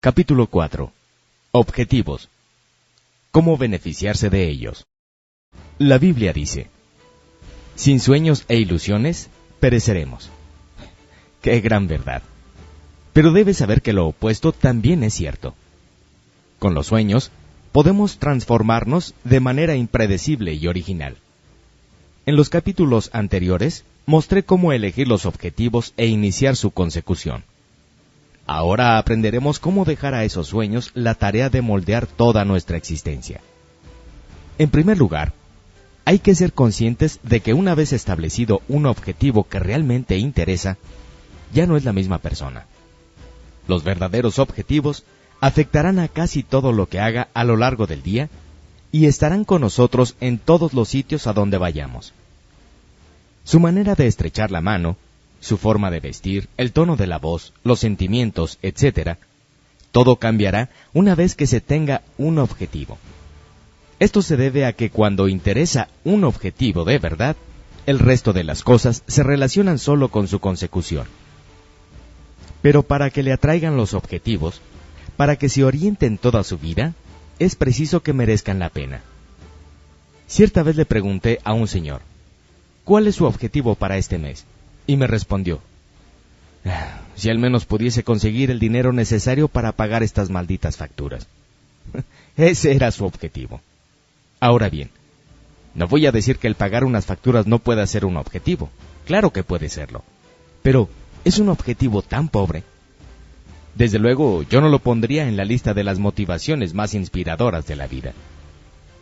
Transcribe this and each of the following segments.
Capítulo 4. Objetivos. ¿Cómo beneficiarse de ellos? La Biblia dice: sin sueños e ilusiones, pereceremos. ¡Qué gran verdad! Pero debes saber que lo opuesto también es cierto. Con los sueños, podemos transformarnos de manera impredecible y original. En los capítulos anteriores, mostré cómo elegir los objetivos e iniciar su consecución. Ahora aprenderemos cómo dejar a esos sueños la tarea de moldear toda nuestra existencia. En primer lugar, hay que ser conscientes de que una vez establecido un objetivo que realmente interesa, ya no es la misma persona. Los verdaderos objetivos afectarán a casi todo lo que haga a lo largo del día y estarán con nosotros en todos los sitios a donde vayamos. Su manera de estrechar la mano, su forma de vestir, el tono de la voz, los sentimientos, etc., todo cambiará una vez que se tenga un objetivo. Esto se debe a que cuando interesa un objetivo de verdad, el resto de las cosas se relacionan solo con su consecución. Pero para que le atraigan los objetivos, para que se orienten toda su vida, es preciso que merezcan la pena. Cierta vez le pregunté a un señor: ¿cuál es su objetivo para este mes? Y me respondió: si al menos pudiese conseguir el dinero necesario para pagar estas malditas facturas. Ese era su objetivo. Ahora bien, no voy a decir que el pagar unas facturas no pueda ser un objetivo. Claro que puede serlo. Pero es un objetivo tan pobre. Desde luego, yo no lo pondría en la lista de las motivaciones más inspiradoras de la vida.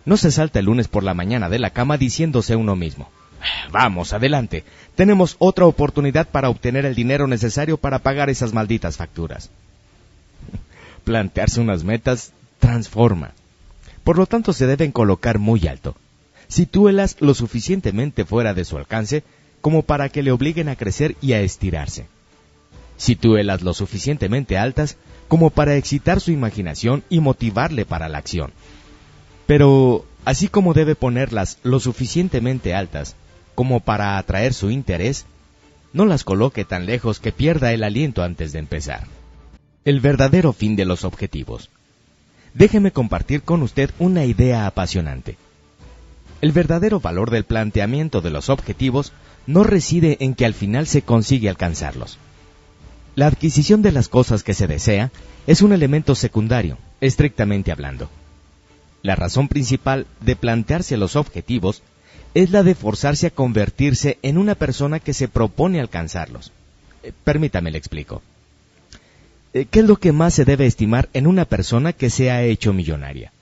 No se salta el lunes por la mañana de la cama diciéndose a uno mismo: vamos, adelante, tenemos otra oportunidad para obtener el dinero necesario para pagar esas malditas facturas. Plantearse unas metas transforma. Por lo tanto, se deben colocar muy alto. Sitúelas lo suficientemente fuera de su alcance como para que le obliguen a crecer y a estirarse. Sitúelas lo suficientemente altas como para excitar su imaginación y motivarle para la acción. Pero, así como debe ponerlas lo suficientemente altas como para atraer su interés, no las coloque tan lejos que pierda el aliento antes de empezar. El verdadero fin de los objetivos. Déjeme compartir con usted una idea apasionante. El verdadero valor del planteamiento de los objetivos no reside en que al final se consigue alcanzarlos. La adquisición de las cosas que se desea es un elemento secundario, estrictamente hablando. La razón principal de plantearse los objetivos es la de forzarse a convertirse en una persona que se propone alcanzarlos. Permítame le explico. ¿Qué es lo que más se debe estimar en una persona que se ha hecho millonaria?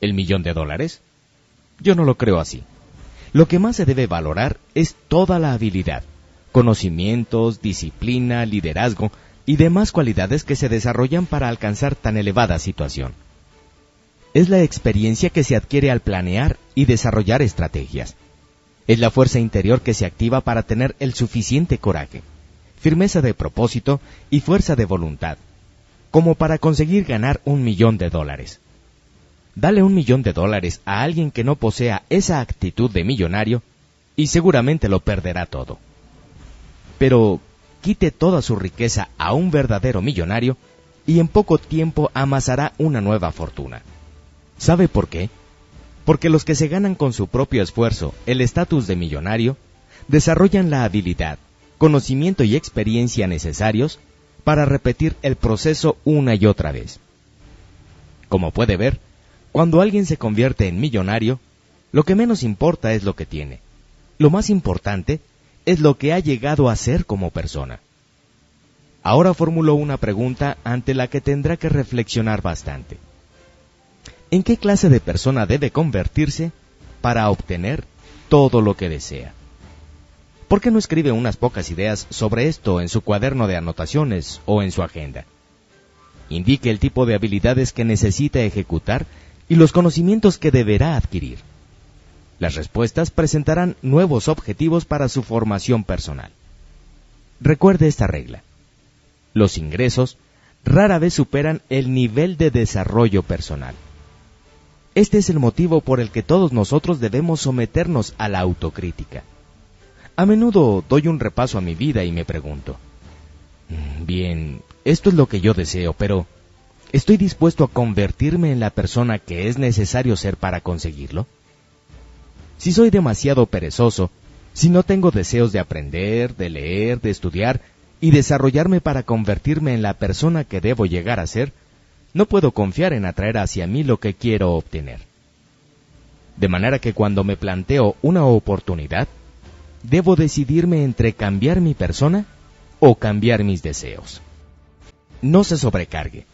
¿El $1.000.000? Yo no lo creo así. Lo que más se debe valorar es toda la habilidad, conocimientos, disciplina, liderazgo y demás cualidades que se desarrollan para alcanzar tan elevada situación. Es la experiencia que se adquiere al planear y desarrollar estrategias. Es la fuerza interior que se activa para tener el suficiente coraje, firmeza de propósito y fuerza de voluntad, como para conseguir ganar $1.000.000. Dale $1.000.000 a alguien que no posea esa actitud de millonario y seguramente lo perderá todo. Pero quite toda su riqueza a un verdadero millonario y en poco tiempo amasará una nueva fortuna. ¿Sabe por qué? Porque los que se ganan con su propio esfuerzo el estatus de millonario desarrollan la habilidad, conocimiento y experiencia necesarios para repetir el proceso una y otra vez. Como puede ver, cuando alguien se convierte en millonario, lo que menos importa es lo que tiene. Lo más importante es lo que ha llegado a ser como persona. Ahora formulo una pregunta ante la que tendrá que reflexionar bastante. ¿En qué clase de persona debe convertirse para obtener todo lo que desea? ¿Por qué no escribe unas pocas ideas sobre esto en su cuaderno de anotaciones o en su agenda? Indique el tipo de habilidades que necesita ejecutar y los conocimientos que deberá adquirir. Las respuestas presentarán nuevos objetivos para su formación personal. Recuerde esta regla: los ingresos rara vez superan el nivel de desarrollo personal. Este es el motivo por el que todos nosotros debemos someternos a la autocrítica. A menudo doy un repaso a mi vida y me pregunto: bien, esto es lo que yo deseo, pero ¿Estoy dispuesto a convertirme en la persona que es necesario ser para conseguirlo? Si soy demasiado perezoso, si no tengo deseos de aprender, de leer, de estudiar y desarrollarme para convertirme en la persona que debo llegar a ser, no puedo confiar en atraer hacia mí lo que quiero obtener. De manera que cuando me planteo una oportunidad, debo decidirme entre cambiar mi persona o cambiar mis deseos. No se sobrecargue.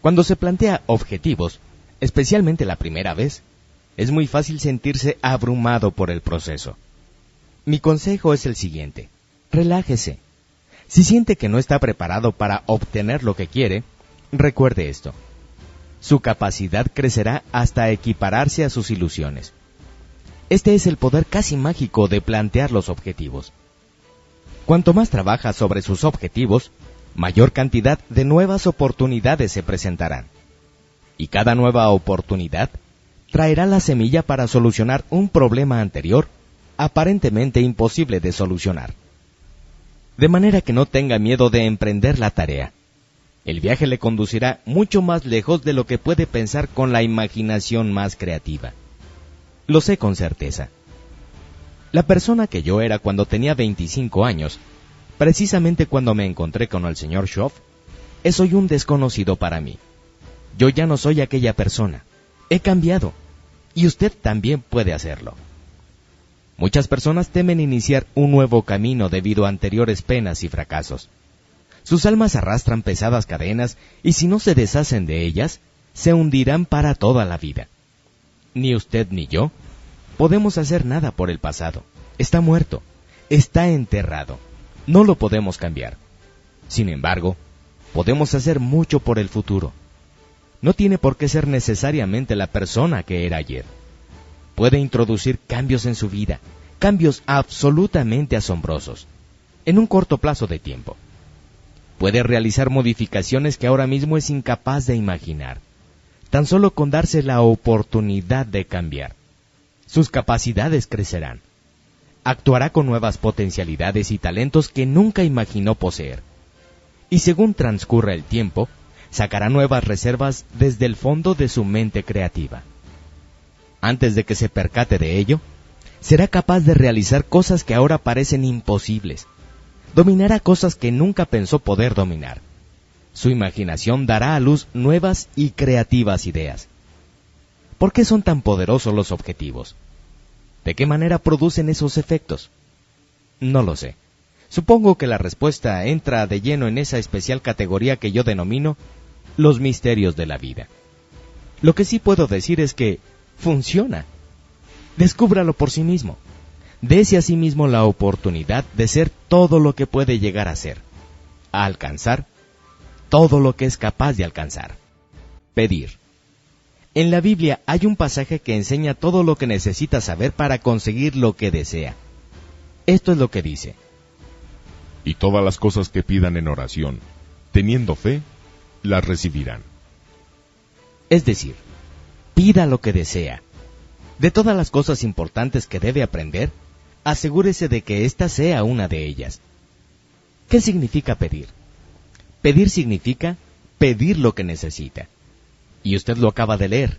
Cuando se plantea objetivos, especialmente la primera vez, es muy fácil sentirse abrumado por el proceso. Mi consejo es el siguiente: relájese. Si siente que no está preparado para obtener lo que quiere, recuerde esto: su capacidad crecerá hasta equipararse a sus ilusiones. Este es el poder casi mágico de plantear los objetivos. Cuanto más trabaja sobre sus objetivos, mayor cantidad de nuevas oportunidades se presentarán. Y cada nueva oportunidad traerá la semilla para solucionar un problema anterior, aparentemente imposible de solucionar. De manera que no tenga miedo de emprender la tarea. El viaje le conducirá mucho más lejos de lo que puede pensar con la imaginación más creativa. Lo sé con certeza. La persona que yo era cuando tenía 25 años, precisamente cuando me encontré con el señor Schoff, es hoy un desconocido para mí. Yo ya no soy aquella persona. He cambiado. Y usted también puede hacerlo. Muchas personas temen iniciar un nuevo camino debido a anteriores penas y fracasos. Sus almas arrastran pesadas cadenas y si no se deshacen de ellas, se hundirán para toda la vida. Ni usted ni yo podemos hacer nada por el pasado. Está muerto, está enterrado. No lo podemos cambiar. Sin embargo, podemos hacer mucho por el futuro. No tiene por qué ser necesariamente la persona que era ayer. Puede introducir cambios en su vida, cambios absolutamente asombrosos, en un corto plazo de tiempo. Puede realizar modificaciones que ahora mismo es incapaz de imaginar, tan solo con darse la oportunidad de cambiar. Sus capacidades crecerán. Actuará con nuevas potencialidades y talentos que nunca imaginó poseer. Y según transcurra el tiempo, sacará nuevas reservas desde el fondo de su mente creativa. Antes de que se percate de ello, será capaz de realizar cosas que ahora parecen imposibles. Dominará cosas que nunca pensó poder dominar. Su imaginación dará a luz nuevas y creativas ideas. ¿Por qué son tan poderosos los objetivos? ¿De qué manera producen esos efectos? No lo sé. Supongo que la respuesta entra de lleno en esa especial categoría que yo denomino los misterios de la vida. Lo que sí puedo decir es que funciona. Descúbralo por sí mismo. Dese a sí mismo la oportunidad de ser todo lo que puede llegar a ser, a alcanzar todo lo que es capaz de alcanzar. Pedir. En la Biblia hay un pasaje que enseña todo lo que necesita saber para conseguir lo que desea. Esto es lo que dice: y todas las cosas que pidan en oración, teniendo fe, las recibirán. Es decir, pida lo que desea. De todas las cosas importantes que debe aprender, asegúrese de que ésta sea una de ellas. ¿Qué significa pedir? Pedir significa pedir lo que necesita. Y usted lo acaba de leer.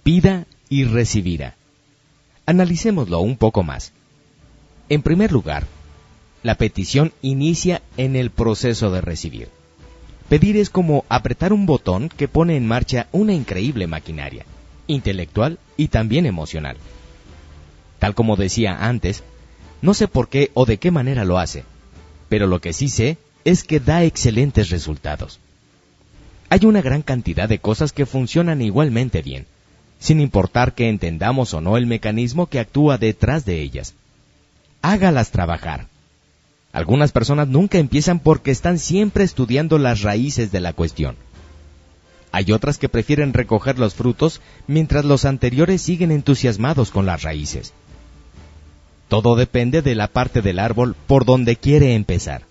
Pida y recibirá. Analicémoslo un poco más. En primer lugar, la petición inicia en el proceso de recibir. Pedir es como apretar un botón que pone en marcha una increíble maquinaria, intelectual y también emocional. Tal como decía antes, no sé por qué o de qué manera lo hace, pero lo que sí sé es que da excelentes resultados. Hay una gran cantidad de cosas que funcionan igualmente bien, sin importar que entendamos o no el mecanismo que actúa detrás de ellas. Hágalas trabajar. Algunas personas nunca empiezan porque están siempre estudiando las raíces de la cuestión. Hay otras que prefieren recoger los frutos mientras los anteriores siguen entusiasmados con las raíces. Todo depende de la parte del árbol por donde quiere empezar.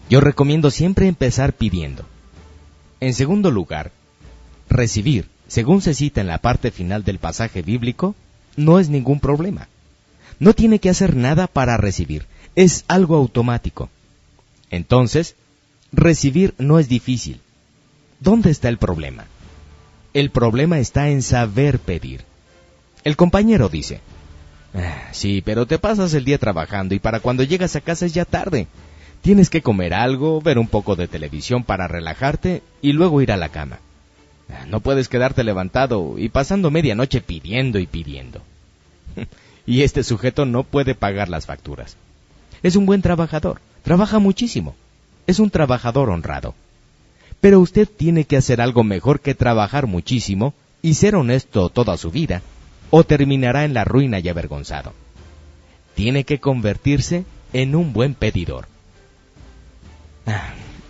Yo recomiendo siempre empezar pidiendo. En segundo lugar, recibir, según se cita en la parte final del pasaje bíblico, no es ningún problema. No tiene que hacer nada para recibir, es algo automático. Entonces, recibir no es difícil. ¿Dónde está el problema? El problema está en saber pedir. El compañero dice, sí, pero te pasas el día trabajando y para cuando llegas a casa es ya tarde. Tienes que comer algo, ver un poco de televisión para relajarte y luego ir a la cama. No puedes quedarte levantado y pasando medianoche pidiendo y pidiendo. Y este sujeto no puede pagar las facturas. Es un buen trabajador, trabaja muchísimo. Es un trabajador honrado. Pero usted tiene que hacer algo mejor que trabajar muchísimo y ser honesto toda su vida, o terminará en la ruina y avergonzado. Tiene que convertirse en un buen pedidor.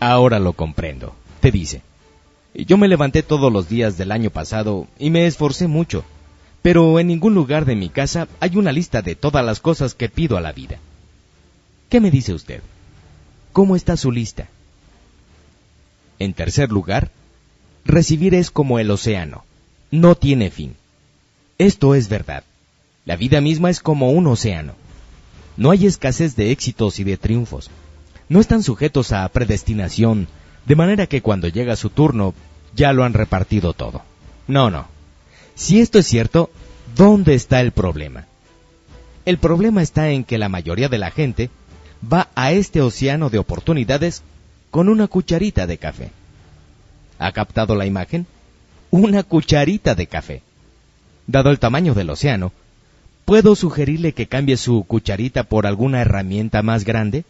Ahora lo comprendo, te dice. Yo me levanté todos los días del año pasado y me esforcé mucho, pero en ningún lugar de mi casa hay una lista de todas las cosas que pido a la vida. ¿Qué me dice usted? ¿Cómo está su lista? En tercer lugar, recibir es como el océano, no tiene fin. Esto es verdad. La vida misma es como un océano. No hay escasez de éxitos y de triunfos. No están sujetos a predestinación, de manera que cuando llega su turno, ya lo han repartido todo. No. Si esto es cierto, ¿dónde está el problema? El problema está en que la mayoría de la gente va a este océano de oportunidades con una cucharita de café. ¿Ha captado la imagen? Una cucharita de café. Dado el tamaño del océano, ¿puedo sugerirle que cambie su cucharita por alguna herramienta más grande?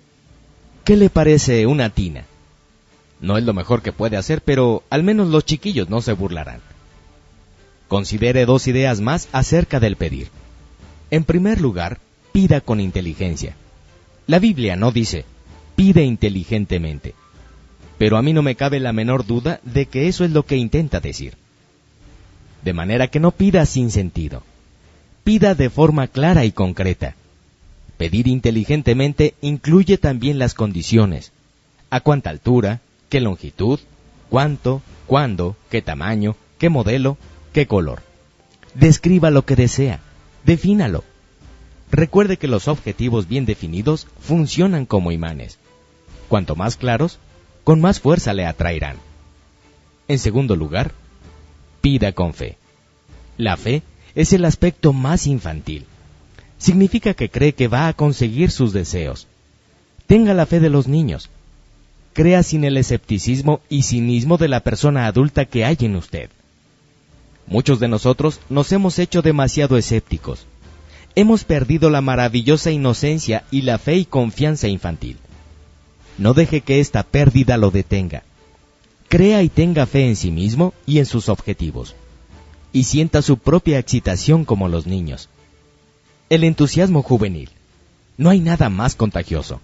¿Qué le parece una tina? No es lo mejor que puede hacer, pero al menos los chiquillos no se burlarán. Considere 2 ideas más acerca del pedir. En primer lugar, pida con inteligencia. La Biblia no dice, pide inteligentemente. Pero a mí no me cabe la menor duda de que eso es lo que intenta decir. De manera que no pida sin sentido. Pida de forma clara y concreta. Pedir inteligentemente incluye también las condiciones. ¿A cuánta altura? ¿Qué longitud? ¿Cuánto? ¿Cuándo? ¿Qué tamaño? ¿Qué modelo? ¿Qué color? Describa lo que desea. Defínalo. Recuerde que los objetivos bien definidos funcionan como imanes. Cuanto más claros, con más fuerza le atraerán. En segundo lugar, pida con fe. La fe es el aspecto más infantil. Significa que cree que va a conseguir sus deseos. Tenga la fe de los niños. Crea sin el escepticismo y cinismo de la persona adulta que hay en usted. Muchos de nosotros nos hemos hecho demasiado escépticos. Hemos perdido la maravillosa inocencia y la fe y confianza infantil. No deje que esta pérdida lo detenga. Crea y tenga fe en sí mismo y en sus objetivos. Y sienta su propia excitación como los niños. El entusiasmo juvenil. No hay nada más contagioso.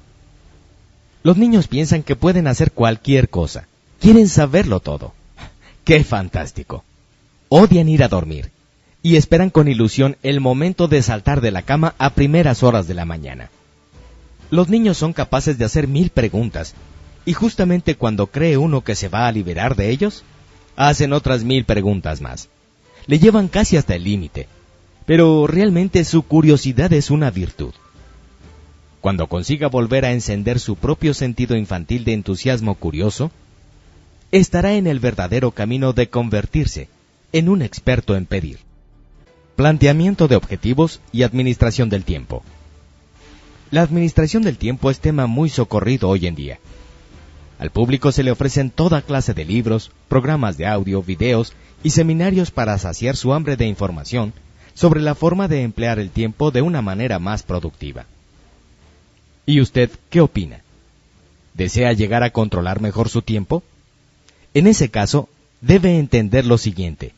Los niños piensan que pueden hacer cualquier cosa. Quieren saberlo todo. ¡Qué fantástico! Odian ir a dormir. Y esperan con ilusión el momento de saltar de la cama a primeras horas de la mañana. Los niños son capaces de hacer 1000 preguntas. Y justamente cuando cree uno que se va a liberar de ellos, hacen otras 1000 preguntas más. Le llevan casi hasta el límite. Pero realmente su curiosidad es una virtud. Cuando consiga volver a encender su propio sentido infantil de entusiasmo curioso, estará en el verdadero camino de convertirse en un experto en pedir. Planteamiento de objetivos y administración del tiempo. La administración del tiempo es tema muy socorrido hoy en día. Al público se le ofrecen toda clase de libros, programas de audio, videos y seminarios para saciar su hambre de información sobre la forma de emplear el tiempo de una manera más productiva. ¿Y usted qué opina? ¿Desea llegar a controlar mejor su tiempo? En ese caso, debe entender lo siguiente.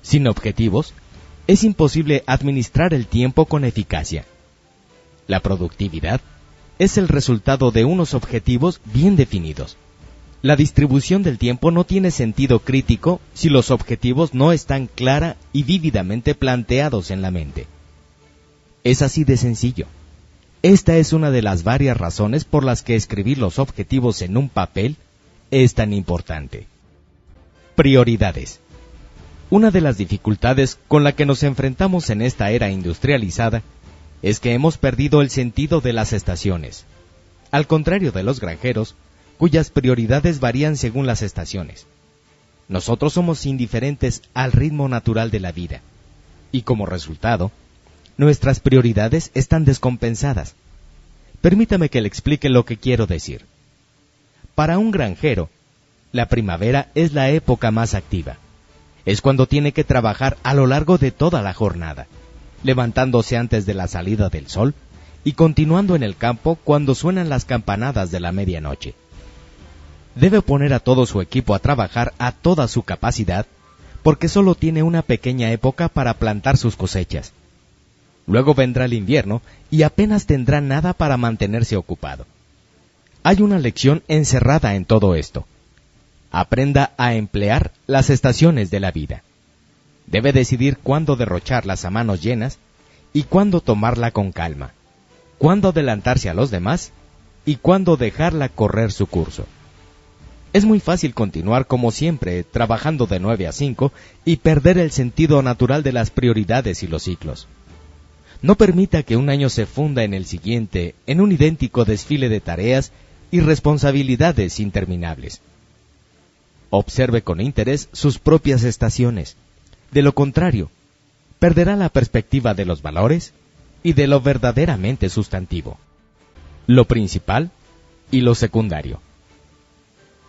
Sin objetivos, es imposible administrar el tiempo con eficacia. La productividad es el resultado de unos objetivos bien definidos. La distribución del tiempo no tiene sentido crítico si los objetivos no están clara y vívidamente planteados en la mente. Es así de sencillo. Esta es una de las varias razones por las que escribir los objetivos en un papel es tan importante. Prioridades. Una de las dificultades con la que nos enfrentamos en esta era industrializada es que hemos perdido el sentido de las estaciones. Al contrario de los granjeros, cuyas prioridades varían según las estaciones. nosotros somos indiferentes al ritmo natural de la vida, y como resultado, nuestras prioridades están descompensadas. Permítame que le explique lo que quiero decir. Para un granjero, la primavera es la época más activa. Es cuando tiene que trabajar a lo largo de toda la jornada, levantándose antes de la salida del sol y continuando en el campo cuando suenan las campanadas de la medianoche. Debe poner a todo su equipo a trabajar a toda su capacidad, porque solo tiene una pequeña época para plantar sus cosechas. Luego vendrá el invierno y apenas tendrá nada para mantenerse ocupado. Hay una lección encerrada en todo esto. Aprenda a emplear las estaciones de la vida. Debe decidir cuándo derrocharlas a manos llenas y cuándo tomarla con calma, cuándo adelantarse a los demás y cuándo dejarla correr su curso. Es muy fácil continuar como siempre, trabajando de 9 a 5 y perder el sentido natural de las prioridades y los ciclos. No permita que un año se funda en el siguiente en un idéntico desfile de tareas y responsabilidades interminables. Observe con interés sus propias estaciones. De lo contrario, perderá la perspectiva de los valores y de lo verdaderamente sustantivo, lo principal y lo secundario.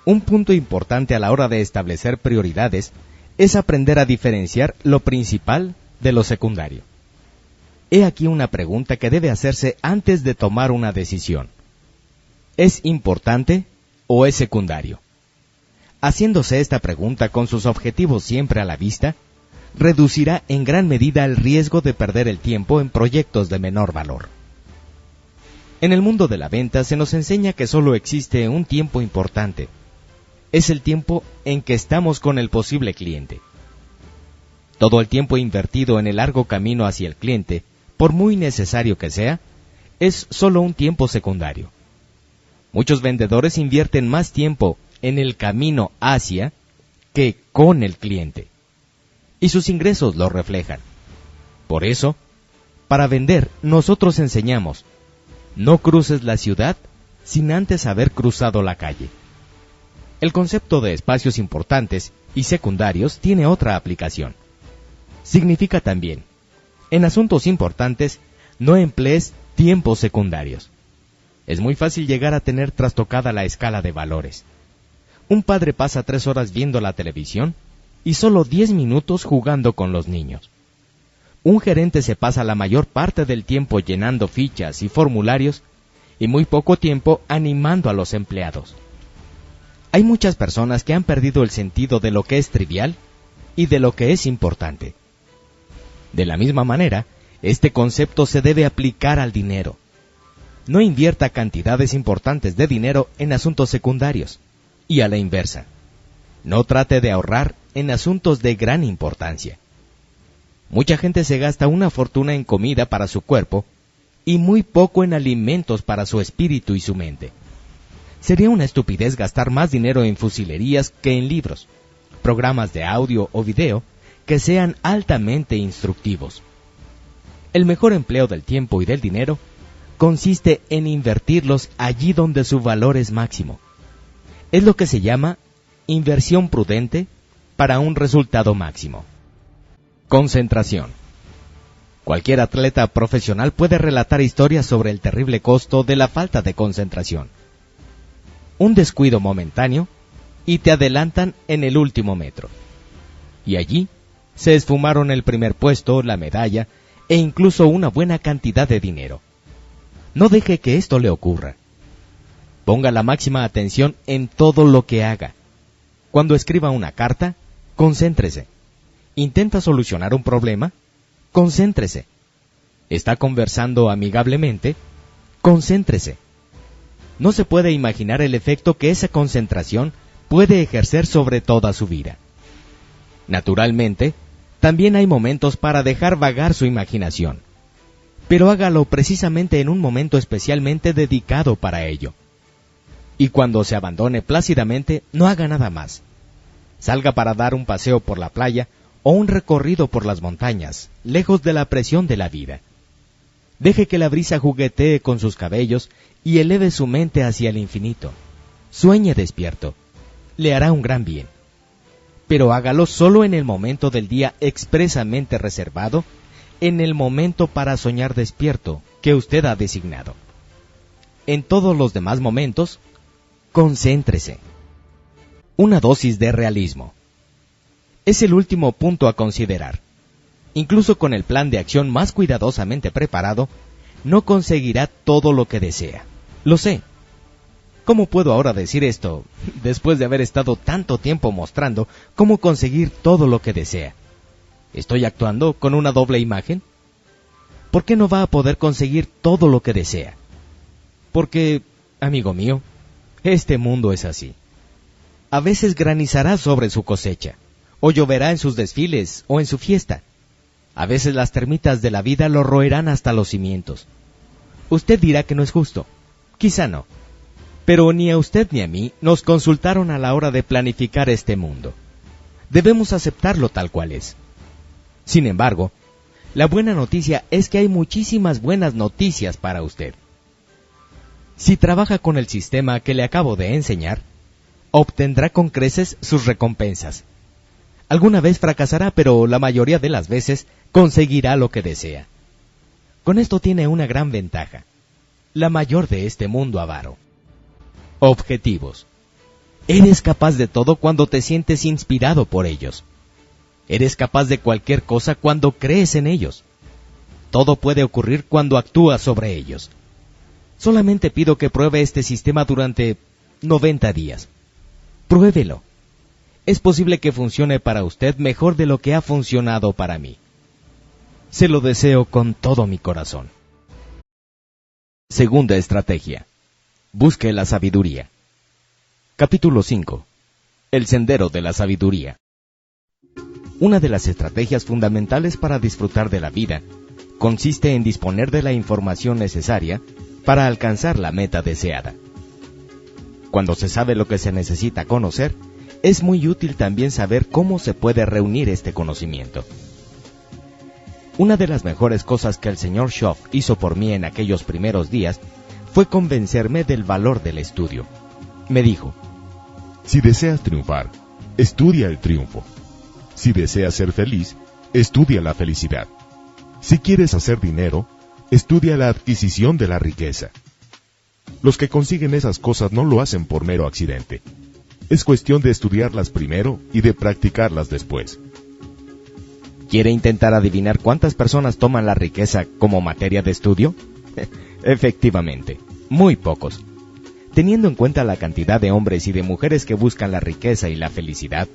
Un punto importante a la hora de establecer prioridades es aprender a diferenciar lo principal de lo secundario. He aquí una pregunta que debe hacerse antes de tomar una decisión. ¿Es importante o es secundario? Haciéndose esta pregunta con sus objetivos siempre a la vista, reducirá en gran medida el riesgo de perder el tiempo en proyectos de menor valor. En el mundo de la venta se nos enseña que solo existe un tiempo importante. Es el tiempo en que estamos con el posible cliente. Todo el tiempo invertido en el largo camino hacia el cliente, por muy necesario que sea, es solo un tiempo secundario. Muchos vendedores invierten más tiempo en el camino hacia que con el cliente, y sus ingresos lo reflejan. Por eso, para vender, nosotros enseñamos: no cruces la ciudad sin antes haber cruzado la calle. El concepto de espacios importantes y secundarios tiene otra aplicación. Significa también, en asuntos importantes, no emplees tiempos secundarios. Es muy fácil llegar a tener trastocada la escala de valores. Un padre pasa 3 horas viendo la televisión y solo 10 minutos jugando con los niños. Un gerente se pasa la mayor parte del tiempo llenando fichas y formularios y muy poco tiempo animando a los empleados. Hay muchas personas que han perdido el sentido de lo que es trivial y de lo que es importante. De la misma manera, este concepto se debe aplicar al dinero. No invierta cantidades importantes de dinero en asuntos secundarios, y a la inversa. No trate de ahorrar en asuntos de gran importancia. Mucha gente se gasta una fortuna en comida para su cuerpo y muy poco en alimentos para su espíritu y su mente. Sería una estupidez gastar más dinero en fusilerías que en libros, programas de audio o video que sean altamente instructivos. El mejor empleo del tiempo y del dinero consiste en invertirlos allí donde su valor es máximo. Es lo que se llama inversión prudente para un resultado máximo. Concentración. Cualquier atleta profesional puede relatar historias sobre el terrible costo de la falta de concentración. Un descuido momentáneo y te adelantan en el último metro. Y allí se esfumaron el primer puesto, la medalla e incluso una buena cantidad de dinero. No deje que esto le ocurra. Ponga la máxima atención en todo lo que haga. Cuando escriba una carta, concéntrese. ¿Intenta solucionar un problema? Concéntrese. ¿Está conversando amigablemente? Concéntrese. No se puede imaginar el efecto que esa concentración puede ejercer sobre toda su vida. Naturalmente, también hay momentos para dejar vagar su imaginación, pero hágalo precisamente en un momento especialmente dedicado para ello. Y cuando se abandone plácidamente, no haga nada más. Salga para dar un paseo por la playa o un recorrido por las montañas, lejos de la presión de la vida. Deje que la brisa juguetee con sus cabellos y eleve su mente hacia el infinito. Sueñe despierto. Le hará un gran bien. pero hágalo solo en el momento del día expresamente reservado, en el momento para soñar despierto que usted ha designado. En todos los demás momentos, concéntrese. Una dosis de realismo. Es el último punto a considerar. Incluso con el plan de acción más cuidadosamente preparado, no conseguirá todo lo que desea. Lo sé. ¿Cómo puedo ahora decir esto, después de haber estado tanto tiempo mostrando cómo conseguir todo lo que desea? ¿Estoy actuando con una doble imagen? ¿Por qué no va a poder conseguir todo lo que desea? Porque, amigo mío, este mundo es así. A veces granizará sobre su cosecha, o lloverá en sus desfiles o en su fiesta. A veces las termitas de la vida lo roerán hasta los cimientos. Usted dirá que no es justo. Quizá no. Pero ni a usted ni a mí nos consultaron a la hora de planificar este mundo. Debemos aceptarlo tal cual es. Sin embargo, la buena noticia es que hay muchísimas buenas noticias para usted. Si trabaja con el sistema que le acabo de enseñar, obtendrá con creces sus recompensas. Alguna vez fracasará, pero la mayoría de las veces conseguirá lo que desea. Con esto tiene una gran ventaja, la mayor de este mundo avaro. Objetivos. Eres capaz de todo cuando te sientes inspirado por ellos. Eres capaz de cualquier cosa cuando crees en ellos. Todo puede ocurrir cuando actúas sobre ellos. Solamente pido que pruebe este sistema durante 90 días. Pruébelo. Es posible que funcione para usted mejor de lo que ha funcionado para mí. Se lo deseo con todo mi corazón. Segunda estrategia. Busque la sabiduría. Capítulo 5. El sendero de la sabiduría. Una de las estrategias fundamentales para disfrutar de la vida consiste en disponer de la información necesaria para alcanzar la meta deseada. Cuando se sabe lo que se necesita conocer, es muy útil también saber cómo se puede reunir este conocimiento. Una de las mejores cosas que el Sr. Schoff hizo por mí en aquellos primeros días fue convencerme del valor del estudio. Me dijo: si deseas triunfar, estudia el triunfo. Si deseas ser feliz, estudia la felicidad. Si quieres hacer dinero, estudia la adquisición de la riqueza. Los que consiguen esas cosas no lo hacen por mero accidente. Es cuestión de estudiarlas primero y de practicarlas después. ¿Quiere intentar adivinar cuántas personas toman la riqueza como materia de estudio? Efectivamente, muy pocos. Teniendo en cuenta la cantidad de hombres y de mujeres que buscan la riqueza y la felicidad,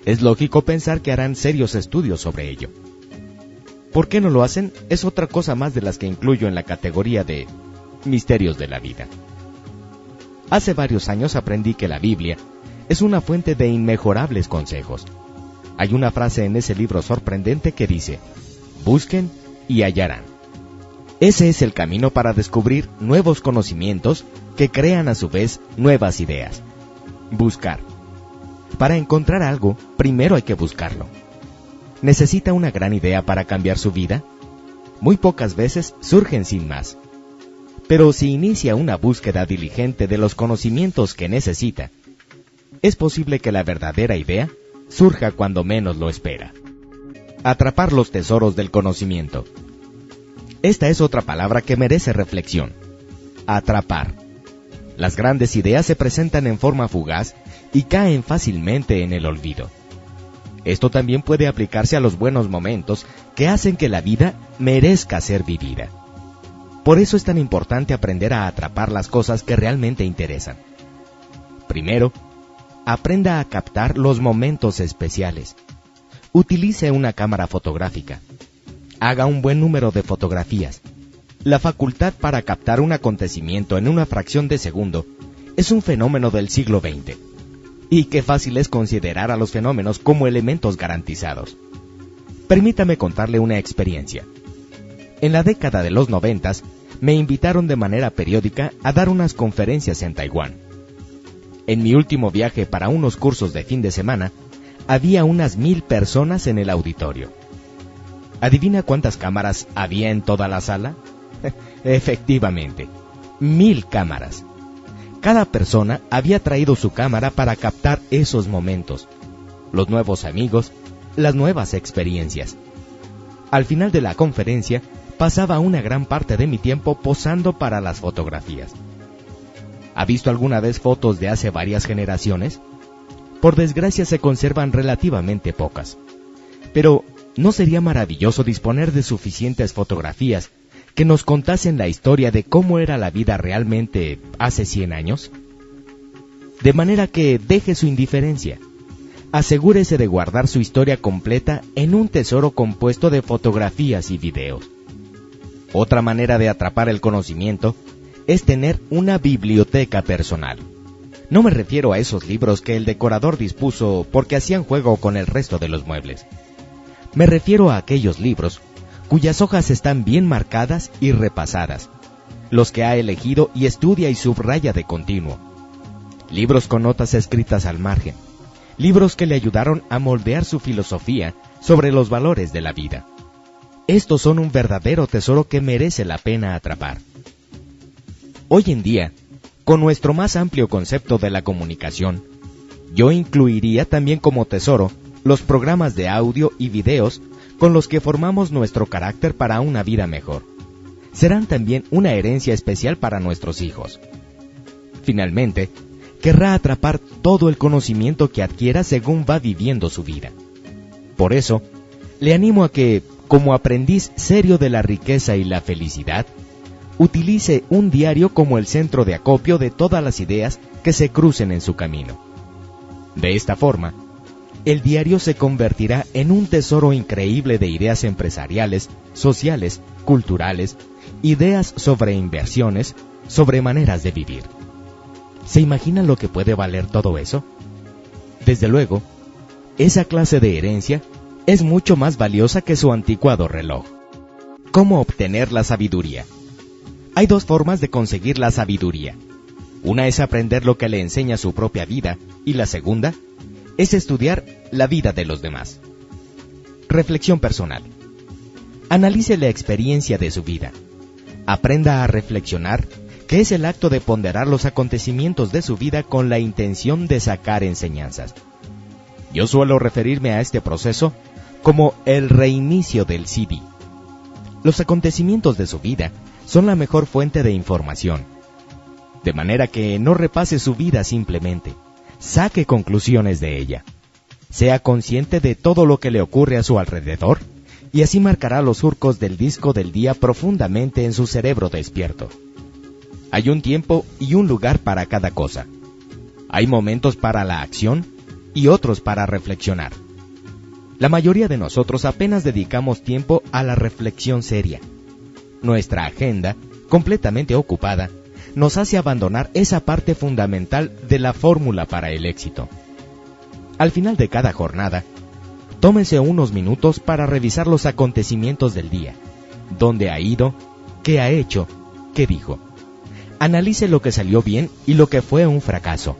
es lógico pensar que harán serios estudios sobre ello. ¿Por qué no lo hacen? Es otra cosa más de las que incluyo en la categoría de misterios de la vida. Hace varios años aprendí que la Biblia es una fuente de inmejorables consejos. Hay una frase en ese libro sorprendente que dice: busquen y hallarán. Ese es el camino para descubrir nuevos conocimientos que crean a su vez nuevas ideas. Buscar. Para encontrar algo, primero hay que buscarlo. ¿Necesita una gran idea para cambiar su vida? Muy pocas veces surgen sin más. Pero si inicia una búsqueda diligente de los conocimientos que necesita, es posible que la verdadera idea surja cuando menos lo espera. Atrapar los tesoros del conocimiento. Esta es otra palabra que merece reflexión. Atrapar. Las grandes ideas se presentan en forma fugaz y caen fácilmente en el olvido. Esto también puede aplicarse a los buenos momentos que hacen que la vida merezca ser vivida. Por eso es tan importante aprender a atrapar las cosas que realmente interesan. Primero, aprenda a captar los momentos especiales. Utilice una cámara fotográfica. Haga un buen número de fotografías. La facultad para captar un acontecimiento en una fracción de segundo es un fenómeno del siglo XX. Y qué fácil es considerar a los fenómenos como elementos garantizados. Permítame contarle una experiencia. En la década de los 90, me invitaron de manera periódica a dar unas conferencias en Taiwán. En mi último viaje para unos cursos de fin de semana, había unas 1000 personas en el auditorio. ¿Adivina cuántas cámaras había en toda la sala? Efectivamente, 1000 cámaras. Cada persona había traído su cámara para captar esos momentos. los nuevos amigos, las nuevas experiencias. Al final de la conferencia, pasaba una gran parte de mi tiempo posando para las fotografías. ¿Ha visto alguna vez fotos de hace varias generaciones? Por desgracia se conservan relativamente pocas. Pero, ¿no sería maravilloso disponer de suficientes fotografías que nos contasen la historia de cómo era la vida realmente hace 100 años? De manera que deje su indiferencia. Asegúrese de guardar su historia completa en un tesoro compuesto de fotografías y videos. Otra manera de atrapar el conocimiento es tener una biblioteca personal. No me refiero a esos libros que el decorador dispuso porque hacían juego con el resto de los muebles. Me refiero a aquellos libros cuyas hojas están bien marcadas y repasadas, los que ha elegido y estudia y subraya de continuo. Libros con notas escritas al margen, libros que le ayudaron a moldear su filosofía sobre los valores de la vida. Estos son un verdadero tesoro que merece la pena atrapar. Hoy en día, con nuestro más amplio concepto de la comunicación, yo incluiría también como tesoro los programas de audio y videos con los que formamos nuestro carácter para una vida mejor. Serán también una herencia especial para nuestros hijos. Finalmente, querrá atrapar todo el conocimiento que adquiera según va viviendo su vida. Por eso, le animo a que, como aprendiz serio de la riqueza y la felicidad, utilice un diario como el centro de acopio de todas las ideas que se crucen en su camino. De esta forma, el diario se convertirá en un tesoro increíble de ideas empresariales, sociales, culturales, ideas sobre inversiones, sobre maneras de vivir. ¿Se imaginan lo que puede valer todo eso? Desde luego, esa clase de herencia es mucho más valiosa que su anticuado reloj. ¿Cómo obtener la sabiduría? Hay dos formas de conseguir la sabiduría. Una es aprender lo que le enseña su propia vida, y la segunda es estudiar la vida de los demás. Reflexión personal. Analice la experiencia de su vida. Aprenda a reflexionar, que es el acto de ponderar los acontecimientos de su vida con la intención de sacar enseñanzas. Yo suelo referirme a este proceso como el reinicio del CD. Los acontecimientos de su vida son la mejor fuente de información. De manera que no repase su vida simplemente, saque conclusiones de ella. Sea consciente de todo lo que le ocurre a su alrededor, y así marcará los surcos del disco del día profundamente en su cerebro despierto. Hay un tiempo y un lugar para cada cosa. Hay momentos para la acción y otros para reflexionar. La mayoría de nosotros apenas dedicamos tiempo a la reflexión seria. Nuestra agenda, completamente ocupada, nos hace abandonar esa parte fundamental de la fórmula para el éxito. Al final de cada jornada, tómese unos minutos para revisar los acontecimientos del día, dónde ha ido, qué ha hecho, qué dijo. Analice lo que salió bien y lo que fue un fracaso,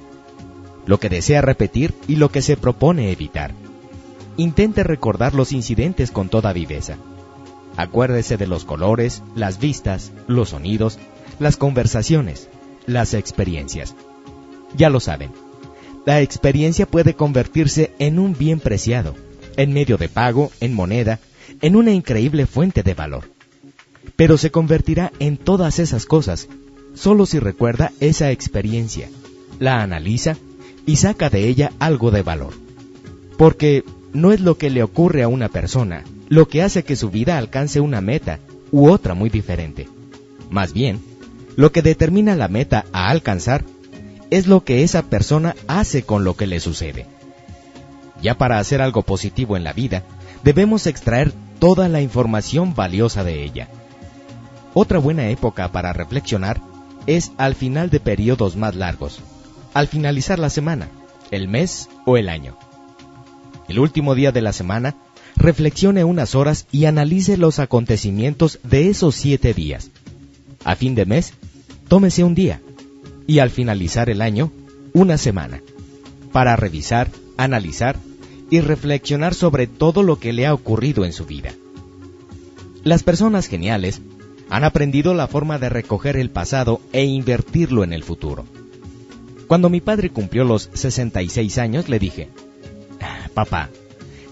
lo que desea repetir y lo que se propone evitar. Intente recordar los incidentes con toda viveza. Acuérdese de los colores, las vistas, los sonidos, las conversaciones, las experiencias. Ya lo saben, la experiencia puede convertirse en un bien preciado, en medio de pago, en moneda, en una increíble fuente de valor. Pero se convertirá en todas esas cosas solo si recuerda esa experiencia, la analiza y saca de ella algo de valor. Porque no es lo que le ocurre a una persona lo que hace que su vida alcance una meta u otra muy diferente. Más bien, lo que determina la meta a alcanzar es lo que esa persona hace con lo que le sucede. Ya para hacer algo positivo en la vida, debemos extraer toda la información valiosa de ella. Otra buena época para reflexionar es al final de periodos más largos, al finalizar la semana, el mes o el año. El último día de la semana, reflexione unas horas y analice los acontecimientos de esos 7 días. A fin de mes, tómese un día, y al finalizar el año, una semana, para revisar, analizar y reflexionar sobre todo lo que le ha ocurrido en su vida. Las personas geniales han aprendido la forma de recoger el pasado e invertirlo en el futuro. Cuando mi padre cumplió los 66 años, le dije: Papá,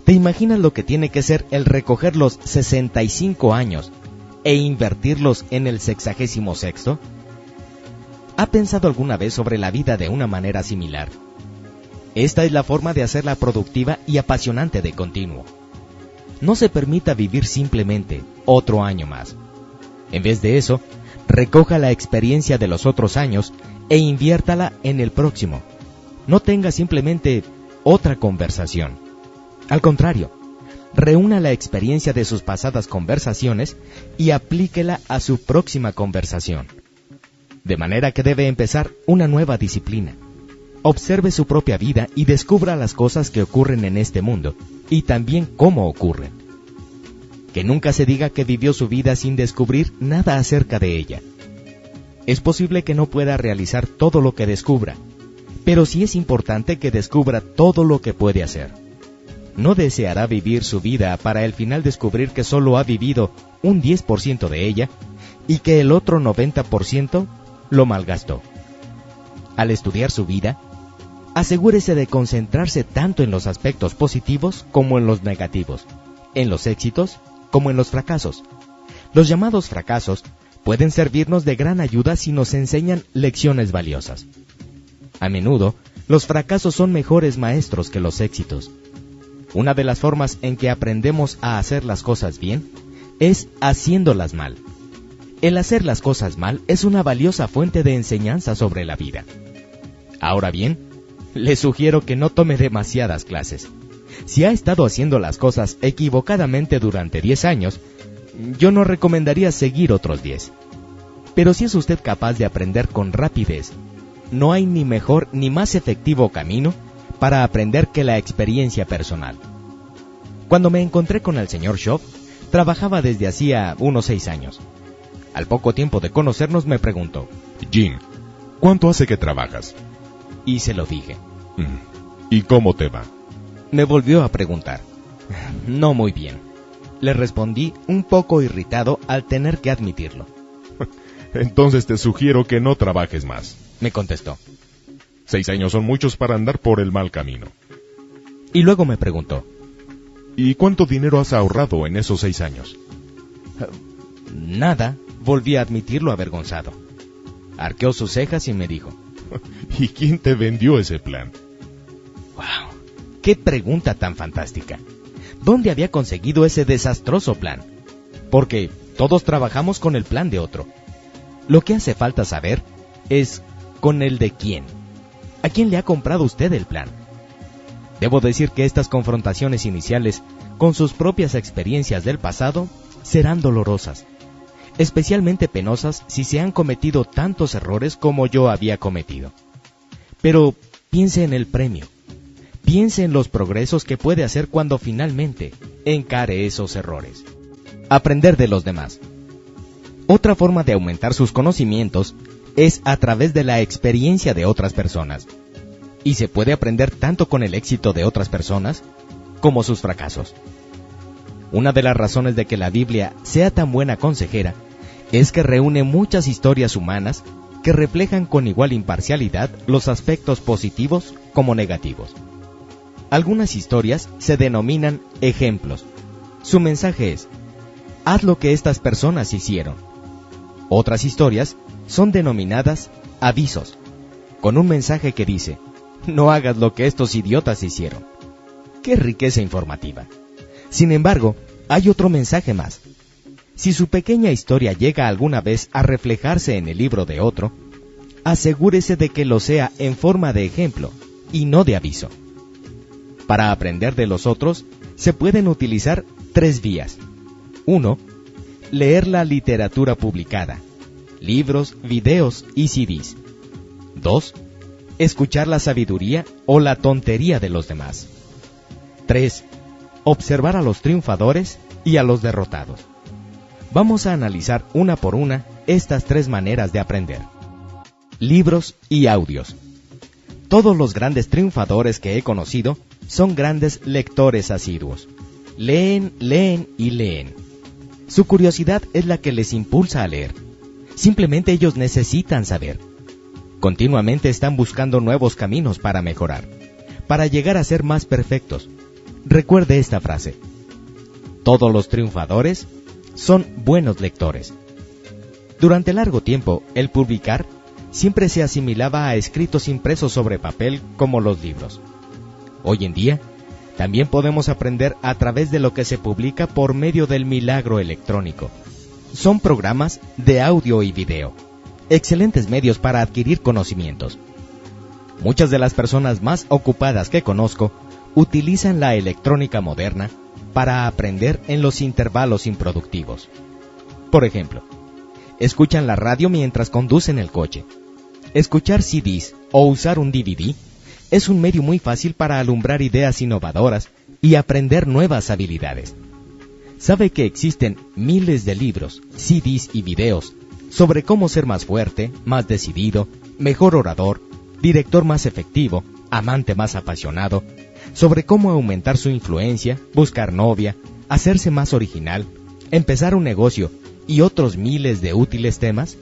¿te imaginas lo que tiene que ser el recoger los 65 años e invertirlos en el 66º? ¿Ha pensado alguna vez sobre la vida de una manera similar? Esta es la forma de hacerla productiva y apasionante de continuo. No se permita vivir simplemente otro año más. En vez de eso, recoja la experiencia de los otros años e inviértala en el próximo. No tenga simplemente otra conversación. Al contrario, reúna la experiencia de sus pasadas conversaciones y aplíquela a su próxima conversación. De manera que debe empezar una nueva disciplina. Observe su propia vida y descubra las cosas que ocurren en este mundo y también cómo ocurren. Que nunca se diga que vivió su vida sin descubrir nada acerca de ella. Es posible que no pueda realizar todo lo que descubra, pero sí es importante que descubra todo lo que puede hacer. No deseará vivir su vida para al final descubrir que solo ha vivido un 10% de ella y que el otro 90% lo malgastó. Al estudiar su vida, asegúrese de concentrarse tanto en los aspectos positivos como en los negativos, en los éxitos como en los fracasos. Los llamados fracasos pueden servirnos de gran ayuda si nos enseñan lecciones valiosas. A menudo, los fracasos son mejores maestros que los éxitos. Una de las formas en que aprendemos a hacer las cosas bien es haciéndolas mal. El hacer las cosas mal es una valiosa fuente de enseñanza sobre la vida. Ahora bien, le sugiero que no tome demasiadas clases. Si ha estado haciendo las cosas equivocadamente durante 10 años, yo no recomendaría seguir otros 10. Pero si es usted capaz de aprender con rapidez, no hay ni mejor ni más efectivo camino para aprender que la experiencia personal. Cuando me encontré con el señor Shaw, trabajaba desde hacía unos 6 años. Al poco tiempo de conocernos me preguntó: Jim, ¿cuánto hace que trabajas? Y se lo dije. ¿Y cómo te va? Me volvió a preguntar. No muy bien. Le respondí un poco irritado al tener que admitirlo. Entonces te sugiero que no trabajes más, me contestó. 6 años son muchos para andar por el mal camino. Y luego me preguntó: ¿y cuánto dinero has ahorrado en esos 6 años? Nada, volví a admitirlo avergonzado. Arqueó sus cejas y me dijo: ¿y quién te vendió ese plan? ¡Wow! ¡Qué pregunta tan fantástica! ¿Dónde había conseguido ese desastroso plan? Porque todos trabajamos con el plan de otro. Lo que hace falta saber es ¿con el de quién? ¿A quién le ha comprado usted el plan? Debo decir que estas confrontaciones iniciales con sus propias experiencias del pasado serán dolorosas, especialmente penosas si se han cometido tantos errores como yo había cometido. Pero piense en el premio. Piense en los progresos que puede hacer cuando finalmente encare esos errores. Aprender de los demás. Otra forma de aumentar sus conocimientos es a través de la experiencia de otras personas. Y se puede aprender tanto con el éxito de otras personas como sus fracasos. Una de las razones de que la Biblia sea tan buena consejera es que reúne muchas historias humanas que reflejan con igual imparcialidad los aspectos positivos como negativos. Algunas historias se denominan ejemplos. Su mensaje es: haz lo que estas personas hicieron. Otras historias son denominadas avisos, con un mensaje que dice: no hagas lo que estos idiotas hicieron. ¡Qué riqueza informativa! Sin embargo, hay otro mensaje más. Si su pequeña historia llega alguna vez a reflejarse en el libro de otro, asegúrese de que lo sea en forma de ejemplo y no de aviso. Para aprender de los otros, se pueden utilizar 3 vías. 1. Leer la literatura publicada, libros, videos y CDs. 2. Escuchar la sabiduría o la tontería de los demás. 3. Observar a los triunfadores y a los derrotados. Vamos a analizar una por una estas 3 maneras de aprender. Libros y audios. Todos los grandes triunfadores que he conocido son grandes lectores asiduos. Leen, leen y leen. Su curiosidad es la que les impulsa a leer. Simplemente ellos necesitan saber. Continuamente están buscando nuevos caminos para mejorar, para llegar a ser más perfectos, recuerde esta frase: todos los triunfadores son buenos lectores. Durante largo tiempo, el publicar siempre se asimilaba a escritos impresos sobre papel como los libros. Hoy en día, también podemos aprender a través de lo que se publica por medio del milagro electrónico. Son programas de audio y video, excelentes medios para adquirir conocimientos. Muchas de las personas más ocupadas que conozco utilizan la electrónica moderna para aprender en los intervalos improductivos. Por ejemplo, escuchan la radio mientras conducen el coche. Escuchar CDs o usar un DVD es un medio muy fácil para alumbrar ideas innovadoras y aprender nuevas habilidades. ¿Sabe que existen miles de libros, CDs y videos sobre cómo ser más fuerte, más decidido, mejor orador, director más efectivo, amante más apasionado, sobre cómo aumentar su influencia, buscar novia, hacerse más original, empezar un negocio y otros miles de útiles temas?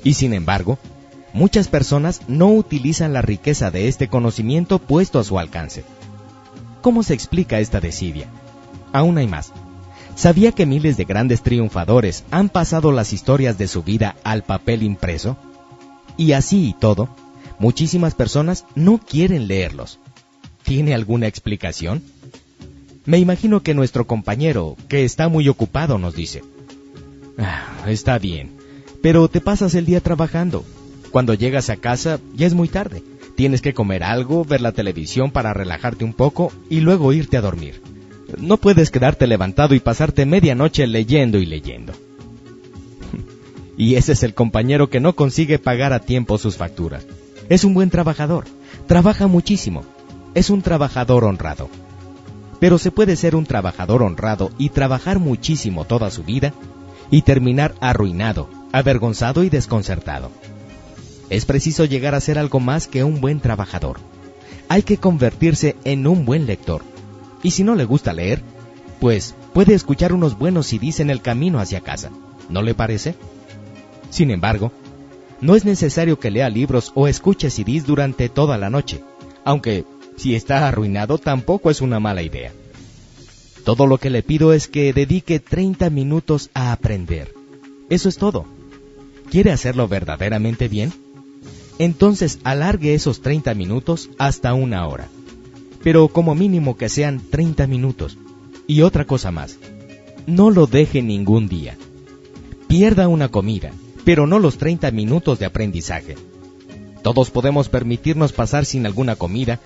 Y sin embargo, muchas personas no utilizan la riqueza de este conocimiento puesto a su alcance. ¿Cómo se explica esta desidia? Aún hay más. ¿Sabía que miles de grandes triunfadores han pasado las historias de su vida al papel impreso? Y así y todo, muchísimas personas no quieren leerlos. ¿Tiene alguna explicación? Me imagino que nuestro compañero, que está muy ocupado, nos dice: está bien, pero te pasas el día trabajando. Cuando llegas a casa ya es muy tarde. Tienes que comer algo, ver la televisión para relajarte un poco y luego irte a dormir. No puedes quedarte levantado y pasarte medianoche leyendo y leyendo. Y ese es el compañero que no consigue pagar a tiempo sus facturas. Es un buen trabajador, trabaja muchísimo, es un trabajador honrado. Pero se puede ser un trabajador honrado y trabajar muchísimo toda su vida y terminar arruinado, avergonzado y desconcertado. Es preciso llegar a ser algo más que un buen trabajador. Hay que convertirse en un buen lector. Y si no le gusta leer, pues puede escuchar unos buenos CDs en el camino hacia casa. ¿No le parece? Sin embargo, no es necesario que lea libros o escuche CDs durante toda la noche, aunque si está arruinado tampoco es una mala idea. Todo lo que le pido es que dedique 30 minutos a aprender. Eso es todo. ¿Quiere hacerlo verdaderamente bien? Entonces alargue esos 30 minutos hasta 1 hora. Pero como mínimo que sean 30 minutos. Y otra cosa más, no lo deje ningún día. Pierda una comida, pero no los 30 minutos de aprendizaje. Todos podemos permitirnos pasar sin alguna comida,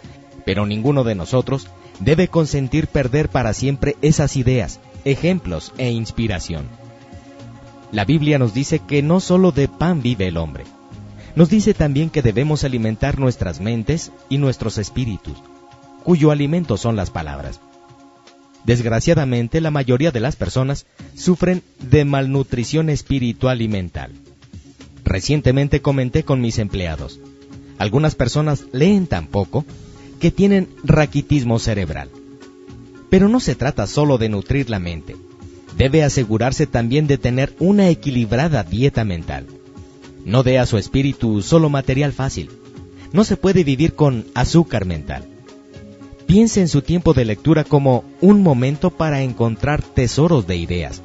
pero ninguno de nosotros debe consentir perder para siempre esas ideas, ejemplos e inspiración. La Biblia nos dice que no solo de pan vive el hombre. Nos dice también que debemos alimentar nuestras mentes y nuestros espíritus, cuyo alimento son las palabras. Desgraciadamente, la mayoría de las personas sufren de malnutrición espiritual y mental. Recientemente comenté con mis empleados. Algunas personas leen tan poco que tienen raquitismo cerebral. Pero no se trata solo de nutrir la mente. Debe asegurarse también de tener una equilibrada dieta mental. No dé a su espíritu solo material fácil. No se puede vivir con azúcar mental. Piense en su tiempo de lectura como un momento para encontrar tesoros de ideas.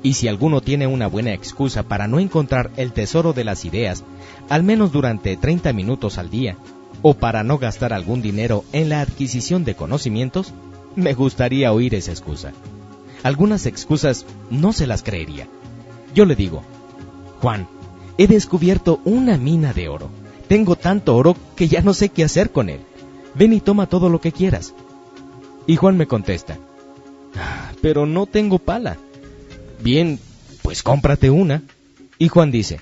Y si alguno tiene una buena excusa para no encontrar el tesoro de las ideas, al menos durante 30 minutos al día, o para no gastar algún dinero en la adquisición de conocimientos, me gustaría oír esa excusa. Algunas excusas no se las creería. Yo le digo: Juan, he descubierto una mina de oro. Tengo tanto oro que ya no sé qué hacer con él. Ven y toma todo lo que quieras. Y Juan me contesta: pero no tengo pala. Bien, pues cómprate una. Y Juan dice: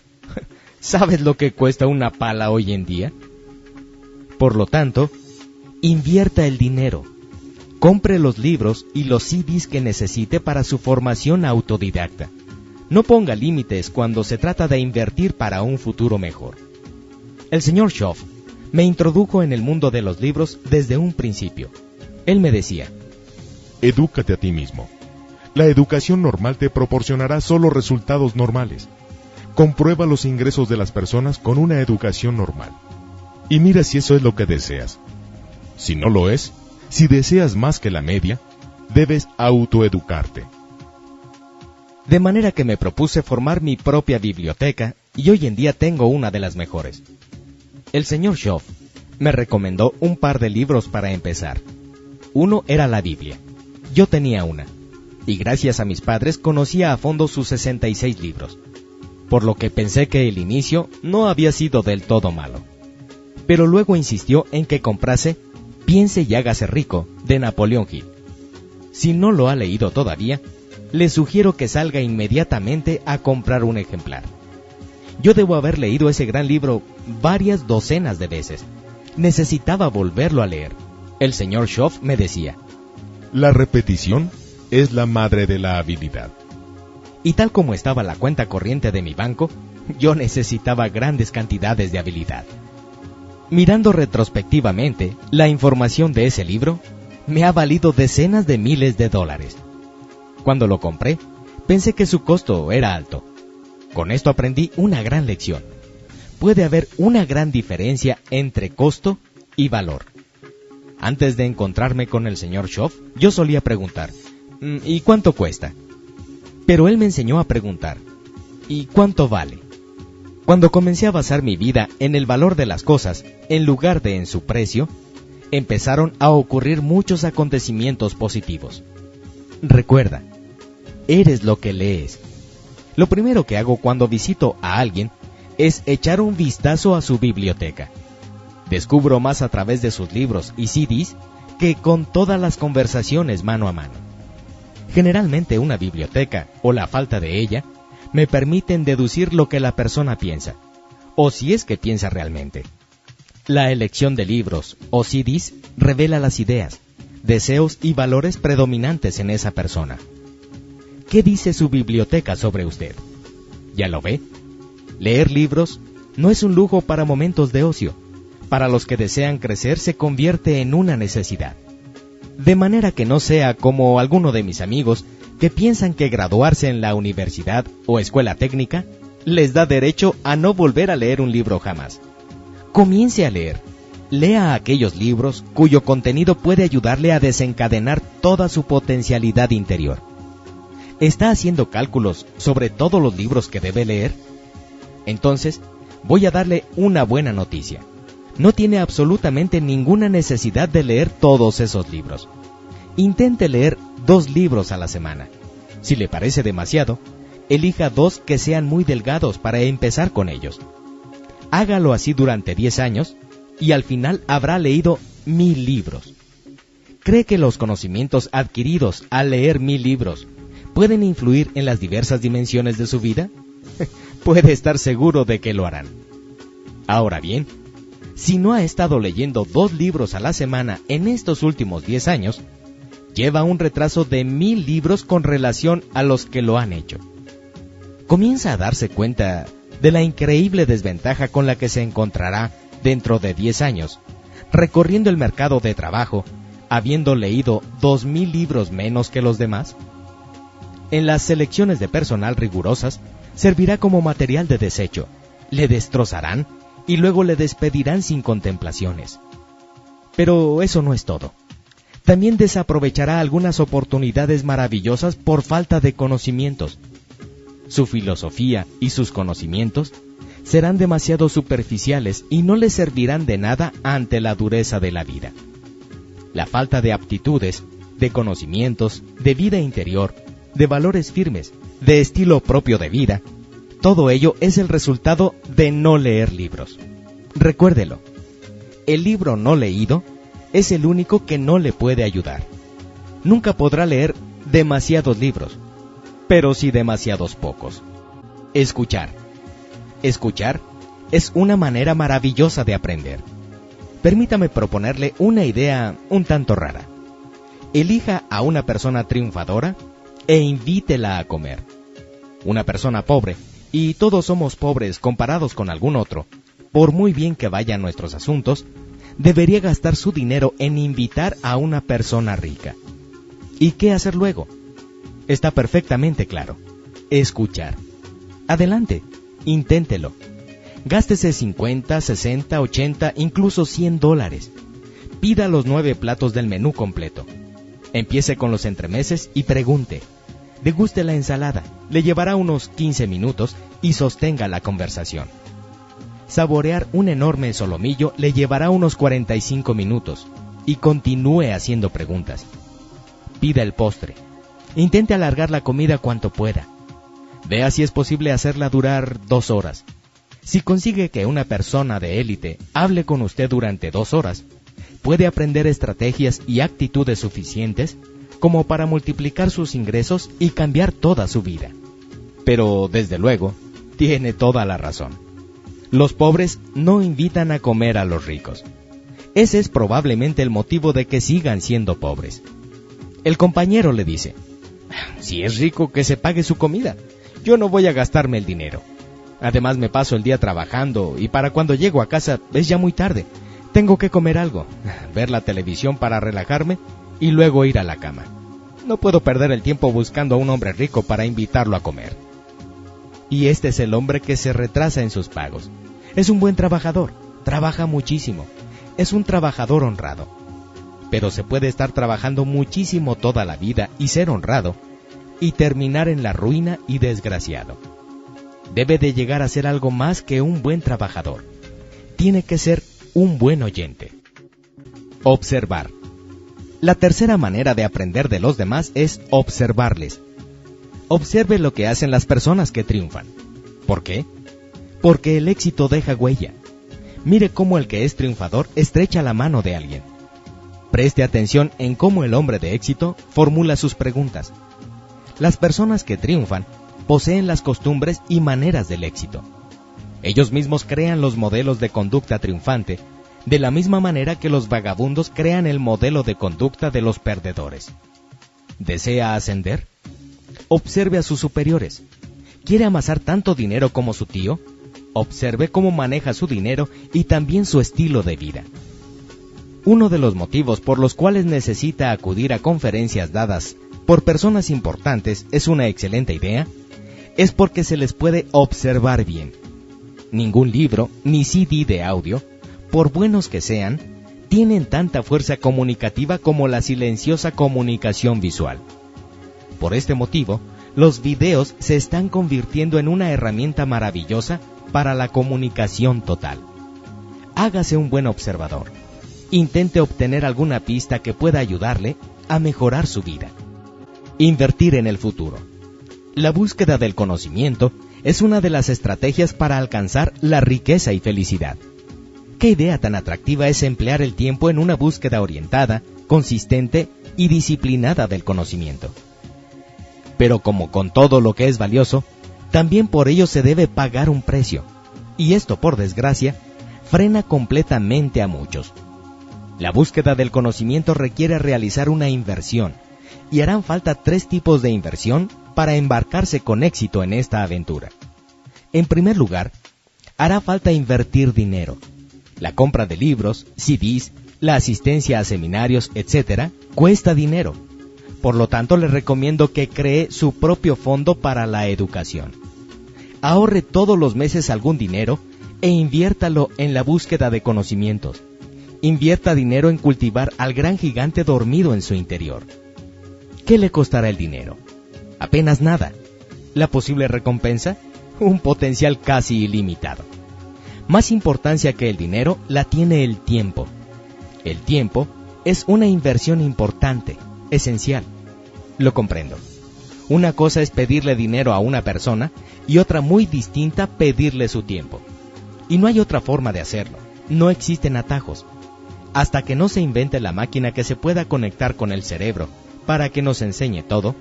¿sabes lo que cuesta una pala hoy en día? Por lo tanto, invierta el dinero. Compre los libros y los CDs que necesite para su formación autodidacta. No ponga límites cuando se trata de invertir para un futuro mejor. El señor Schoff me introdujo en el mundo de los libros desde un principio. Él me decía: edúcate a ti mismo. La educación normal te proporcionará solo resultados normales. Comprueba los ingresos de las personas con una educación normal. Y mira si eso es lo que deseas. Si no lo es, Si deseas más que la media, debes autoeducarte. De manera que me propuse formar mi propia biblioteca y hoy en día tengo una de las mejores. El señor Schoff me recomendó un par de libros para empezar. Uno era la Biblia. Yo tenía una, y gracias a mis padres conocía a fondo sus 66 libros, por lo que pensé que el inicio no había sido del todo malo. Pero luego insistió en que comprase Piense y hágase rico, de Napoleón Hill. Si no lo ha leído todavía, le sugiero que salga inmediatamente a comprar un ejemplar. Yo debo haber leído ese gran libro varias docenas de veces. Necesitaba volverlo a leer. El señor Schoff me decía: La repetición es la madre de la habilidad. Y tal como estaba la cuenta corriente de mi banco, yo necesitaba grandes cantidades de habilidad. Mirando retrospectivamente, la información de ese libro me ha valido decenas de miles de dólares. Cuando lo compré, pensé que su costo era alto. Con esto aprendí una gran lección. Puede haber una gran diferencia entre costo y valor. Antes de encontrarme con el señor Schoff, yo solía preguntar: ¿y cuánto cuesta? Pero él me enseñó a preguntar: ¿y cuánto vale? Cuando comencé a basar mi vida en el valor de las cosas, en lugar de en su precio, empezaron a ocurrir muchos acontecimientos positivos. Recuerda, eres lo que lees. Lo primero que hago cuando visito a alguien es echar un vistazo a su biblioteca. Descubro más a través de sus libros y CDs que con todas las conversaciones mano a mano. Generalmente una biblioteca, o la falta de ella, me permiten deducir lo que la persona piensa, o si es que piensa realmente. La elección de libros o CDs revela las ideas, deseos y valores predominantes en esa persona. ¿Qué dice su biblioteca sobre usted? ¿Ya lo ve? Leer libros no es un lujo para momentos de ocio. Para los que desean crecer se convierte en una necesidad. De manera que no sea como alguno de mis amigos que piensan que graduarse en la universidad o escuela técnica les da derecho a no volver a leer un libro jamás. Comience a leer. Lea aquellos libros cuyo contenido puede ayudarle a desencadenar toda su potencialidad interior. ¿Está haciendo cálculos sobre todos los libros que debe leer? Entonces, voy a darle una buena noticia. No tiene absolutamente ninguna necesidad de leer todos esos libros. Intente leer 2 libros a la semana. Si le parece demasiado, elija 2 que sean muy delgados para empezar con ellos. Hágalo así durante 10 años y al final habrá leído 1000 libros. ¿Cree que los conocimientos adquiridos al leer 1000 libros pueden influir en las diversas dimensiones de su vida? Puede estar seguro de que lo harán. Ahora bien, si no ha estado leyendo 2 libros a la semana en estos últimos 10 años, lleva un retraso de 1000 libros con relación a los que lo han hecho. Comienza a darse cuenta de la increíble desventaja con la que se encontrará dentro de 10 años, recorriendo el mercado de trabajo, habiendo leído 2000 libros menos que los demás. En las selecciones de personal rigurosas, servirá como material de desecho, le destrozarán y luego le despedirán sin contemplaciones. Pero eso no es todo. También desaprovechará algunas oportunidades maravillosas por falta de conocimientos. Su filosofía y sus conocimientos serán demasiado superficiales y no le servirán de nada ante la dureza de la vida. La falta de aptitudes, de conocimientos, de vida interior, de valores firmes, de estilo propio de vida, todo ello es el resultado de no leer libros. Recuérdelo, el libro no leído es el único que no le puede ayudar. Nunca podrá leer demasiados libros, pero sí demasiados pocos. Escuchar. Escuchar es una manera maravillosa de aprender. Permítame proponerle una idea un tanto rara. Elija a una persona triunfadora e invítela a comer. Una persona pobre, y todos somos pobres comparados con algún otro, por muy bien que vayan nuestros asuntos, debería gastar su dinero en invitar a una persona rica. ¿Y qué hacer luego? Está perfectamente claro. Escuchar. Adelante, inténtelo. Gástese 50, 60, 80, incluso $100. Pida los 9 platos del menú completo. Empiece con los entremeses y pregunte. Deguste la ensalada, le llevará unos 15 minutos y sostenga la conversación. Saborear un enorme solomillo le llevará unos 45 minutos y continúe haciendo preguntas. Pida el postre. Intente alargar la comida cuanto pueda. Vea si es posible hacerla durar 2 horas. Si consigue que una persona de élite hable con usted durante 2 horas, puede aprender estrategias y actitudes suficientes como para multiplicar sus ingresos y cambiar toda su vida. Pero, desde luego, tiene toda la razón. Los pobres no invitan a comer a los ricos. Ese es probablemente el motivo de que sigan siendo pobres. El compañero le dice, si es rico, que se pague su comida. Yo no voy a gastarme el dinero. Además me paso el día trabajando y para cuando llego a casa es ya muy tarde. Tengo que comer algo, ver la televisión para relajarme y luego ir a la cama. No puedo perder el tiempo buscando a un hombre rico para invitarlo a comer. Y este es el hombre que se retrasa en sus pagos. Es un buen trabajador, trabaja muchísimo, es un trabajador honrado. Pero se puede estar trabajando muchísimo toda la vida y ser honrado, y terminar en la ruina y desgraciado. Debe de llegar a ser algo más que un buen trabajador. Tiene que ser un buen oyente. Observar. La tercera manera de aprender de los demás es observarles. Observe lo que hacen las personas que triunfan. ¿Por qué? Porque el éxito deja huella. Mire cómo el que es triunfador estrecha la mano de alguien. Preste atención en cómo el hombre de éxito formula sus preguntas. Las personas que triunfan poseen las costumbres y maneras del éxito. Ellos mismos crean los modelos de conducta triunfante, de la misma manera que los vagabundos crean el modelo de conducta de los perdedores. ¿Desea ascender? Observe a sus superiores. ¿Quiere amasar tanto dinero como su tío? Observe cómo maneja su dinero y también su estilo de vida. Uno de los motivos por los cuales necesita acudir a conferencias dadas por personas importantes es una excelente idea, es porque se les puede observar bien. Ningún libro ni CD de audio, por buenos que sean, tienen tanta fuerza comunicativa como la silenciosa comunicación visual. Por este motivo, los videos se están convirtiendo en una herramienta maravillosa para la comunicación total. Hágase un buen observador. Intente obtener alguna pista que pueda ayudarle a mejorar su vida. Invertir en el futuro. La búsqueda del conocimiento es una de las estrategias para alcanzar la riqueza y felicidad. ¿Qué idea tan atractiva es emplear el tiempo en una búsqueda orientada, consistente y disciplinada del conocimiento? Pero como con todo lo que es valioso, también por ello se debe pagar un precio. Y esto, por desgracia, frena completamente a muchos. La búsqueda del conocimiento requiere realizar una inversión, y harán falta 3 tipos de inversión para embarcarse con éxito en esta aventura. En primer lugar, hará falta invertir dinero. La compra de libros, CDs, la asistencia a seminarios, etc., cuesta dinero. Por lo tanto, le recomiendo que cree su propio fondo para la educación. Ahorre todos los meses algún dinero e inviértalo en la búsqueda de conocimientos. Invierta dinero en cultivar al gran gigante dormido en su interior. ¿Qué le costará el dinero? Apenas nada. ¿La posible recompensa? Un potencial casi ilimitado. Más importancia que el dinero la tiene el tiempo. El tiempo es una inversión importante, esencial. Lo comprendo. Una cosa es pedirle dinero a una persona y otra muy distinta pedirle su tiempo. Y no hay otra forma de hacerlo. No existen atajos. Hasta que no se invente la máquina que se pueda conectar con el cerebro para que nos enseñe todo,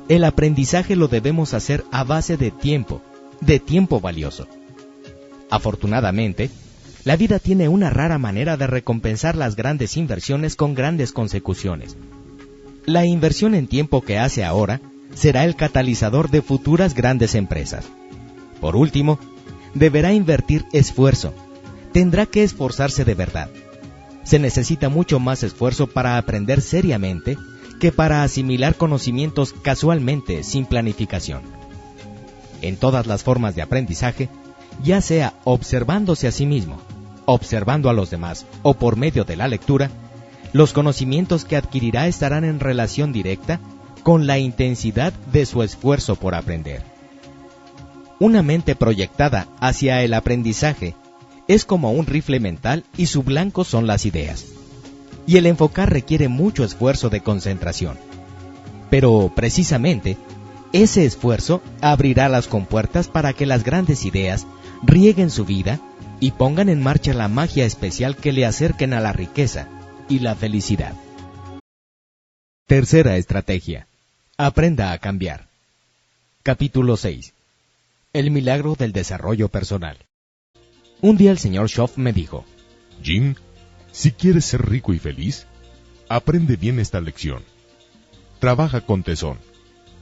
el aprendizaje lo debemos hacer a base de tiempo valioso. Afortunadamente, la vida tiene una rara manera de recompensar las grandes inversiones con grandes consecuciones. La inversión en tiempo que hace ahora será el catalizador de futuras grandes empresas. Por último, deberá invertir esfuerzo. Tendrá que esforzarse de verdad. Se necesita mucho más esfuerzo para aprender seriamente que para asimilar conocimientos casualmente sin planificación. En todas las formas de aprendizaje, ya sea observándose a sí mismo, observando a los demás o por medio de la lectura, Los conocimientos que adquirirá estarán en relación directa con la intensidad de su esfuerzo por aprender. Una mente proyectada hacia el aprendizaje es como un rifle mental y su blanco son las ideas. Y el enfocar requiere mucho esfuerzo de concentración. Pero, precisamente, ese esfuerzo abrirá las compuertas para que las grandes ideas rieguen su vida y pongan en marcha la magia especial que le acerquen a la riqueza y la felicidad. Tercera estrategia. Aprenda a cambiar. Capítulo 6. El milagro del desarrollo personal. Un día el señor Schoff me dijo: Jim, si quieres ser rico y feliz, aprende bien esta lección. Trabaja con tesón,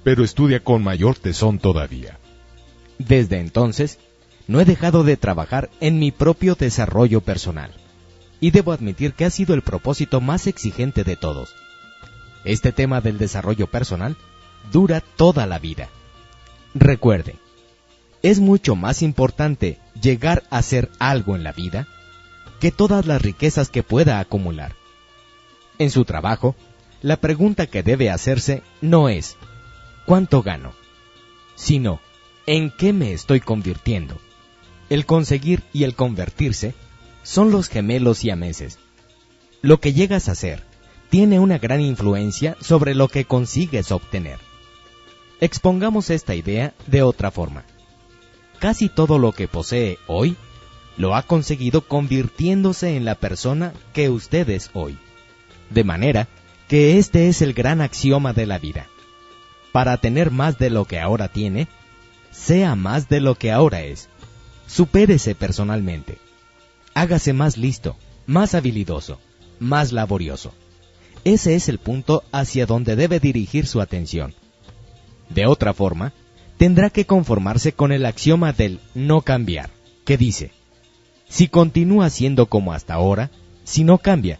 pero estudia con mayor tesón todavía. Desde entonces, no he dejado de trabajar en mi propio desarrollo personal, y debo admitir que ha sido el propósito más exigente de todos. Este tema del desarrollo personal dura toda la vida. Recuerde, es mucho más importante llegar a ser algo en la vida que todas las riquezas que pueda acumular. En su trabajo, la pregunta que debe hacerse no es ¿cuánto gano?, sino ¿en qué me estoy convirtiendo? El conseguir y el convertirse son los gemelos siameses. Lo que llegas a ser tiene una gran influencia sobre lo que consigues obtener. Expongamos esta idea de otra forma. Casi todo lo que posee hoy lo ha conseguido convirtiéndose en la persona que usted es hoy. De manera que este es el gran axioma de la vida. Para tener más de lo que ahora tiene, sea más de lo que ahora es. Supérese personalmente. Hágase más listo, más habilidoso, más laborioso. Ese es el punto hacia donde debe dirigir su atención. De otra forma, tendrá que conformarse con el axioma del no cambiar, que dice: si continúa siendo como hasta ahora, si no cambia,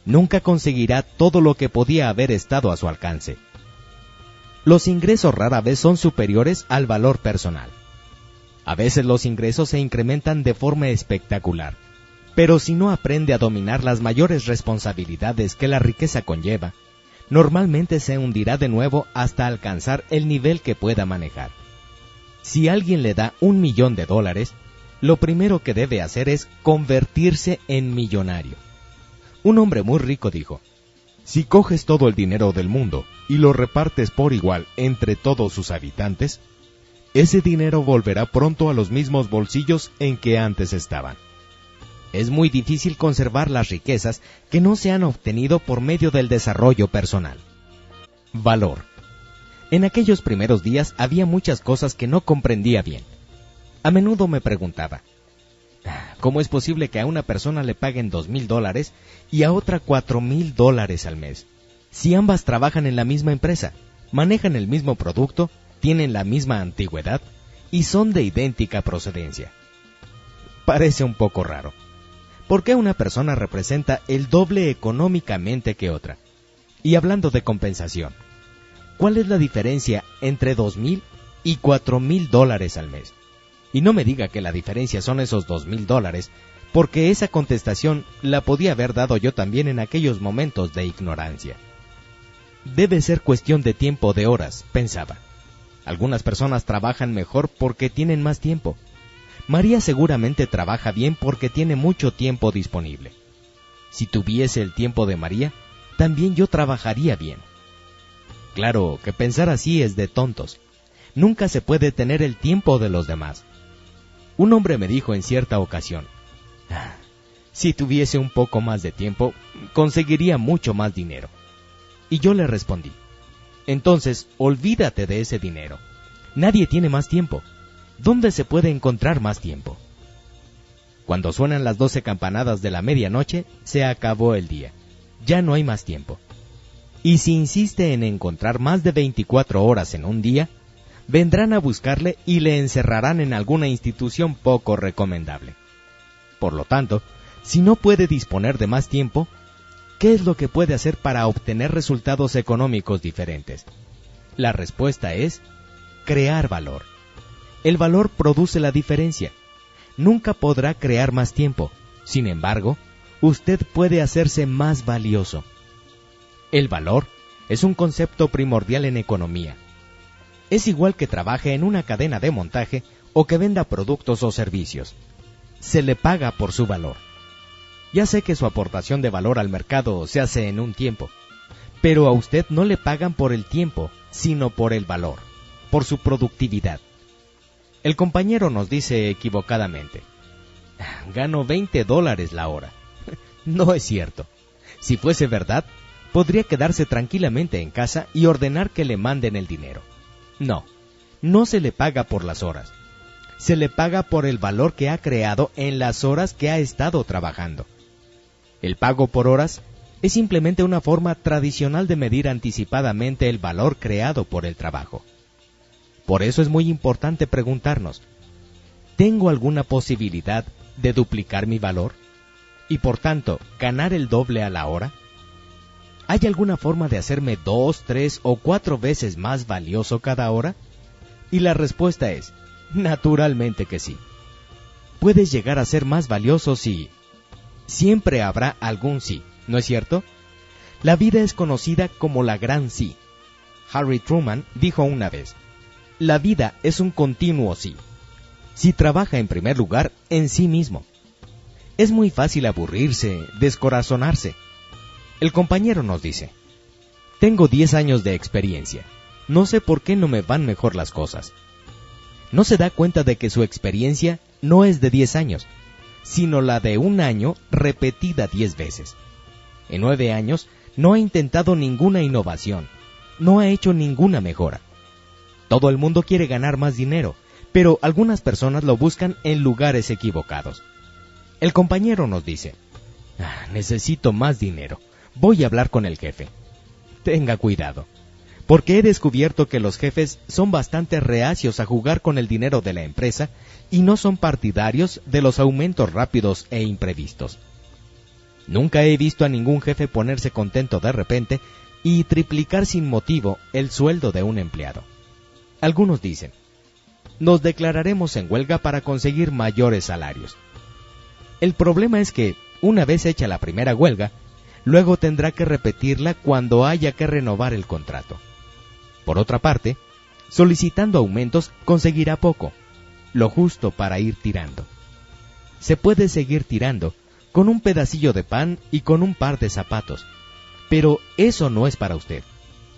nunca conseguirá todo lo que podía haber estado a su alcance. Los ingresos rara vez son superiores al valor personal. A veces los ingresos se incrementan de forma espectacular, pero si no aprende a dominar las mayores responsabilidades que la riqueza conlleva, normalmente se hundirá de nuevo hasta alcanzar el nivel que pueda manejar. Si alguien le da $1.000.000, lo primero que debe hacer es convertirse en millonario. Un hombre muy rico dijo: si coges todo el dinero del mundo y lo repartes por igual entre todos sus habitantes, ese dinero volverá pronto a los mismos bolsillos en que antes estaban. Es muy difícil conservar las riquezas que no se han obtenido por medio del desarrollo personal. Valor. En aquellos primeros días había muchas cosas que no comprendía bien. A menudo me preguntaba: ¿cómo es posible que a una persona le paguen $2.000 y a otra $4.000 al mes? Si ambas trabajan en la misma empresa, manejan el mismo producto, tienen la misma antigüedad y son de idéntica procedencia. Parece un poco raro. ¿Por qué una persona representa el doble económicamente que otra? Y hablando de compensación, ¿cuál es la diferencia entre $2.000 y $4.000 al mes? Y no me diga que la diferencia son esos $2.000, porque esa contestación la podía haber dado yo también en aquellos momentos de ignorancia. Debe ser cuestión de tiempo, de horas, pensaba. Algunas personas trabajan mejor porque tienen más tiempo. María seguramente trabaja bien porque tiene mucho tiempo disponible. Si tuviese el tiempo de María, también yo trabajaría bien. Claro que pensar así es de tontos. Nunca se puede tener el tiempo de los demás. Un hombre me dijo en cierta ocasión: si tuviese un poco más de tiempo, conseguiría mucho más dinero. Y yo le respondí: entonces, olvídate de ese dinero. Nadie tiene más tiempo. ¿Dónde se puede encontrar más tiempo? Cuando suenan las 12 campanadas de la medianoche, se acabó el día. Ya no hay más tiempo. Y si insiste en encontrar más de 24 horas en un día, vendrán a buscarle y le encerrarán en alguna institución poco recomendable. Por lo tanto, si no puede disponer de más tiempo, ¿qué es lo que puede hacer para obtener resultados económicos diferentes? La respuesta es crear valor. El valor produce la diferencia. Nunca podrá crear más tiempo. Sin embargo, usted puede hacerse más valioso. El valor es un concepto primordial en economía. Es igual que trabaje en una cadena de montaje o que venda productos o servicios. Se le paga por su valor. Ya sé que su aportación de valor al mercado se hace en un tiempo, pero a usted no le pagan por el tiempo, sino por el valor, por su productividad. El compañero nos dice equivocadamente: gano $20 la hora. No es cierto. Si fuese verdad, podría quedarse tranquilamente en casa y ordenar que le manden el dinero. No, no se le paga por las horas. Se le paga por el valor que ha creado en las horas que ha estado trabajando. El pago por horas es simplemente una forma tradicional de medir anticipadamente el valor creado por el trabajo. Por eso es muy importante preguntarnos: ¿tengo alguna posibilidad de duplicar mi valor? Y por tanto, ¿ganar el doble a la hora? ¿Hay alguna forma de hacerme 2, 3 o 4 veces más valioso cada hora? Y la respuesta es: naturalmente que sí. Puedes llegar a ser más valioso si... Siempre habrá algún sí, ¿no es cierto? La vida es conocida como la gran sí. Harry Truman dijo una vez: la vida es un continuo sí. Si trabaja en primer lugar en sí mismo. Es muy fácil aburrirse, descorazonarse. El compañero nos dice: tengo 10 años de experiencia. No sé por qué no me van mejor las cosas. No se da cuenta de que su experiencia no es de 10 años, sino la de un año repetida 10 veces. En 9 años no ha intentado ninguna innovación, no ha hecho ninguna mejora. Todo el mundo quiere ganar más dinero, pero algunas personas lo buscan en lugares equivocados. El compañero nos dice: necesito más dinero, voy a hablar con el jefe. Tenga cuidado, porque he descubierto que los jefes son bastante reacios a jugar con el dinero de la empresa y no son partidarios de los aumentos rápidos e imprevistos. Nunca he visto a ningún jefe ponerse contento de repente y triplicar sin motivo el sueldo de un empleado. Algunos dicen: nos declararemos en huelga para conseguir mayores salarios. El problema es que, una vez hecha la primera huelga, luego tendrá que repetirla cuando haya que renovar el contrato. Por otra parte, solicitando aumentos conseguirá poco, lo justo para ir tirando. Se puede seguir tirando con un pedacillo de pan y con un par de zapatos, pero eso no es para usted.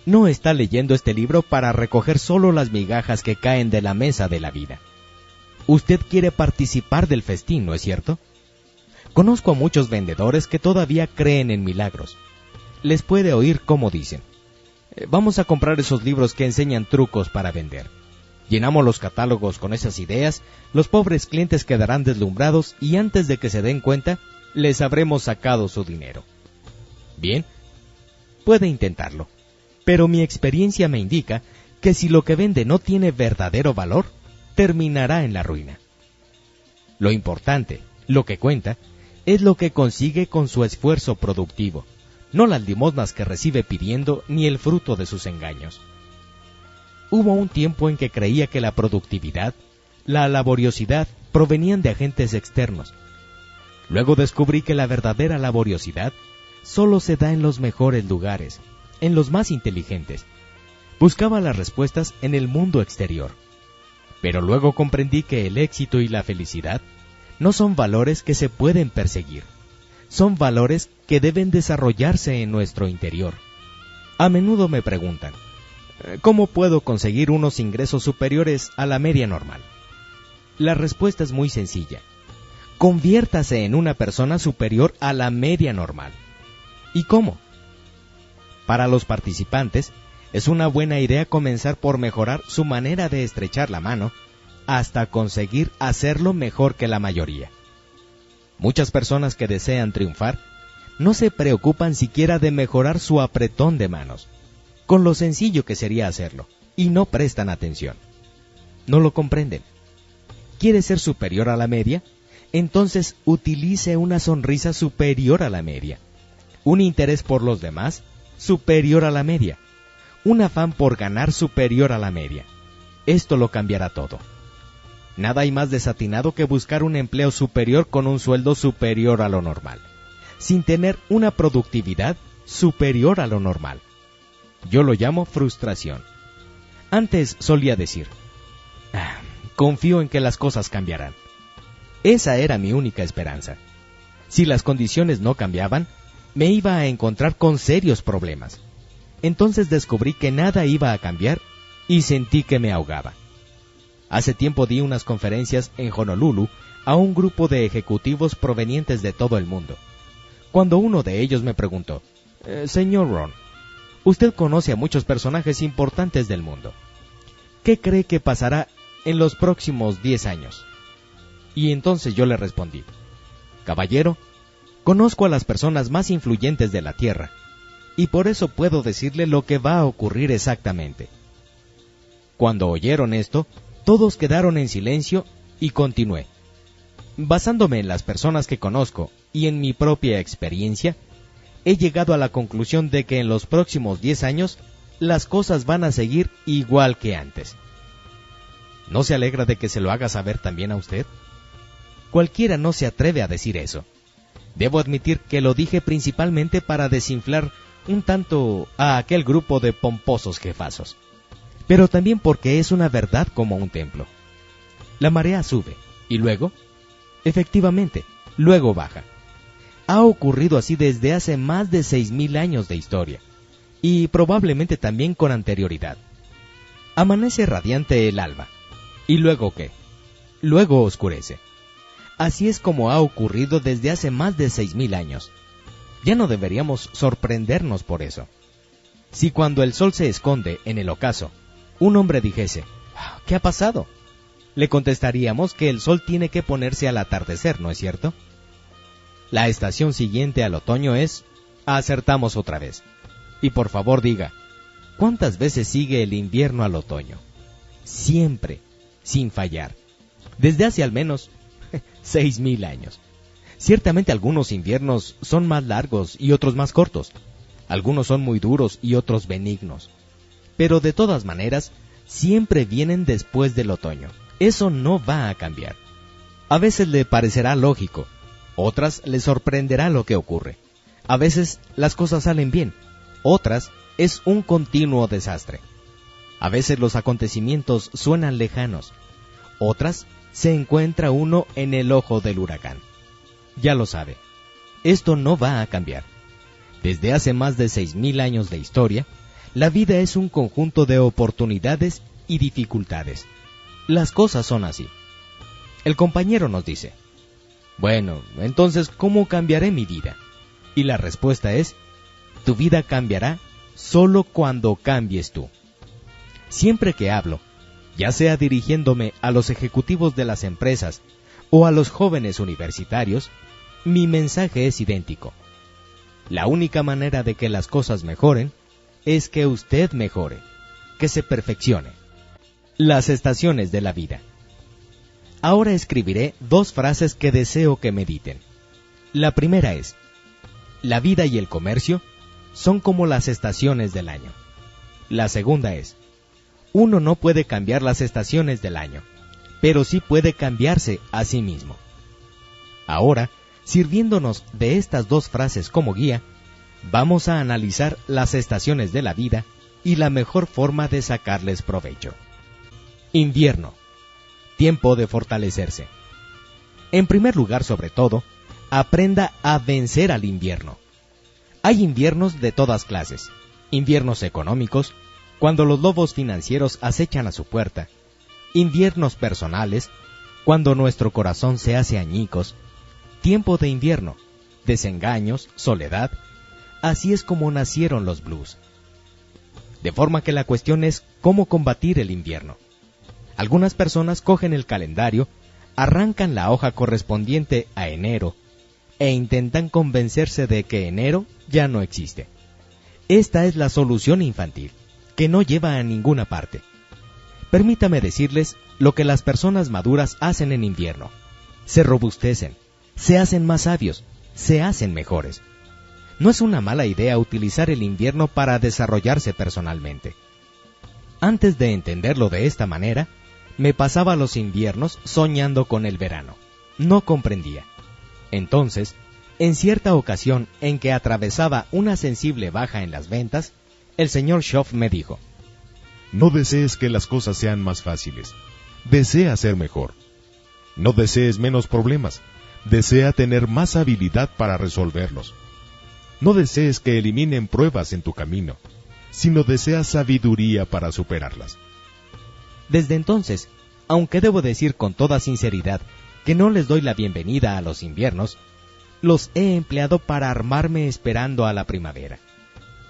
No está leyendo este libro para recoger solo las migajas que caen de la mesa de la vida. Usted quiere participar del festín, ¿no es cierto? Conozco a muchos vendedores que todavía creen en milagros. Les puede oír cómo dicen: vamos a comprar esos libros que enseñan trucos para vender. Llenamos los catálogos con esas ideas, los pobres clientes quedarán deslumbrados y antes de que se den cuenta, les habremos sacado su dinero. Bien, puede intentarlo, pero mi experiencia me indica que si lo que vende no tiene verdadero valor, terminará en la ruina. Lo importante, lo que cuenta, es lo que consigue con su esfuerzo productivo, no las limosnas que recibe pidiendo ni el fruto de sus engaños. Hubo un tiempo en que creía que la productividad, la laboriosidad, provenían de agentes externos. Luego descubrí que la verdadera laboriosidad solo se da en los mejores lugares, en los más inteligentes. Buscaba las respuestas en el mundo exterior. Pero luego comprendí que el éxito y la felicidad no son valores que se pueden perseguir. Son valores que deben desarrollarse en nuestro interior. A menudo me preguntan: ¿cómo puedo conseguir unos ingresos superiores a la media normal? La respuesta es muy sencilla: conviértase en una persona superior a la media normal. ¿Y cómo? Para los participantes, es una buena idea comenzar por mejorar su manera de estrechar la mano hasta conseguir hacerlo mejor que la mayoría. Muchas personas que desean triunfar no se preocupan siquiera de mejorar su apretón de manos, con lo sencillo que sería hacerlo, y no prestan atención. No lo comprenden. ¿Quiere ser superior a la media? Entonces utilice una sonrisa superior a la media, un interés por los demás superior a la media, un afán por ganar superior a la media. Esto lo cambiará todo. Nada hay más desatinado que buscar un empleo superior con un sueldo superior a lo normal. sin tener una productividad superior a lo normal. Yo lo llamo frustración. Antes solía decir, confío en que las cosas cambiarán. Esa era mi única esperanza. Si las condiciones no cambiaban, me iba a encontrar con serios problemas. Entonces descubrí que nada iba a cambiar y sentí que me ahogaba. Hace tiempo di unas conferencias en Honolulu a un grupo de ejecutivos provenientes de todo el mundo. Cuando uno de ellos me preguntó, Señor Ron, usted conoce a muchos personajes importantes del mundo. ¿Qué cree que pasará en los próximos 10 años? Y entonces yo le respondí, caballero, conozco a las personas más influyentes de la Tierra, y por eso puedo decirle lo que va a ocurrir exactamente. Cuando oyeron esto, todos quedaron en silencio y continué. Basándome en las personas que conozco y en mi propia experiencia, he llegado a la conclusión de que en los próximos 10 años, las cosas van a seguir igual que antes. ¿No se alegra de que se lo haga saber también a usted? Cualquiera no se atreve a decir eso. Debo admitir que lo dije principalmente para desinflar un tanto a aquel grupo de pomposos jefazos, pero también porque es una verdad como un templo. La marea sube, y luego, efectivamente, luego baja. Ha ocurrido así desde hace más de 6,000 años de historia, y probablemente también con anterioridad. Amanece radiante el alba, ¿y luego qué? Luego oscurece. Así es como ha ocurrido desde hace más de 6,000 años. Ya no deberíamos sorprendernos por eso. Si cuando el sol se esconde en el ocaso, un hombre dijese, ¿qué ha pasado?, le contestaríamos que el sol tiene que ponerse al atardecer, ¿no es cierto? La estación siguiente al otoño es, acertamos otra vez. Y por favor diga, ¿cuántas veces sigue el invierno al otoño? Siempre, sin fallar. Desde hace al menos 6,000 años. Ciertamente algunos inviernos son más largos y otros más cortos. Algunos son muy duros y otros benignos. Pero de todas maneras, siempre vienen después del otoño. Eso no va a cambiar. A veces le parecerá lógico, otras le sorprenderá lo que ocurre. A veces las cosas salen bien, otras es un continuo desastre. A veces los acontecimientos suenan lejanos, otras se encuentra uno en el ojo del huracán. Ya lo sabe, esto no va a cambiar. Desde hace más de 6,000 años de historia, la vida es un conjunto de oportunidades y dificultades. Las cosas son así. El compañero nos dice, bueno, entonces, ¿cómo cambiaré mi vida? Y la respuesta es, tu vida cambiará solo cuando cambies tú. Siempre que hablo, ya sea dirigiéndome a los ejecutivos de las empresas o a los jóvenes universitarios, mi mensaje es idéntico. La única manera de que las cosas mejoren es que usted mejore, que se perfeccione. Las estaciones de la vida. Ahora escribiré 2 frases que deseo que mediten. La primera es, la vida y el comercio son como las estaciones del año. La segunda es, uno no puede cambiar las estaciones del año, pero sí puede cambiarse a sí mismo. Ahora, sirviéndonos de estas 2 frases como guía, vamos a analizar las estaciones de la vida y la mejor forma de sacarles provecho. Invierno. Tiempo de fortalecerse. En primer lugar, sobre todo, aprenda a vencer al invierno. Hay inviernos de todas clases. Inviernos económicos, cuando los lobos financieros acechan a su puerta. Inviernos personales, cuando nuestro corazón se hace añicos. Tiempo de invierno, desengaños, soledad. Así es como nacieron los blues. De forma que la cuestión es cómo combatir el invierno. Algunas personas cogen el calendario, arrancan la hoja correspondiente a enero e intentan convencerse de que enero ya no existe. Esta es la solución infantil, que no lleva a ninguna parte. Permítame decirles lo que las personas maduras hacen en invierno. Se robustecen, se hacen más sabios, se hacen mejores. No es una mala idea utilizar el invierno para desarrollarse personalmente. Antes de entenderlo de esta manera, me pasaba los inviernos soñando con el verano. No comprendía. Entonces, En cierta ocasión en que atravesaba una sensible baja en las ventas, el señor Schoff me dijo: no desees que las cosas sean más fáciles, desea ser mejor. No desees menos problemas, desea tener más habilidad para resolverlos. No desees que eliminen pruebas en tu camino, sino deseas sabiduría para superarlas. Desde entonces, aunque debo decir con toda sinceridad que no les doy la bienvenida a los inviernos, los he empleado para armarme esperando a la primavera.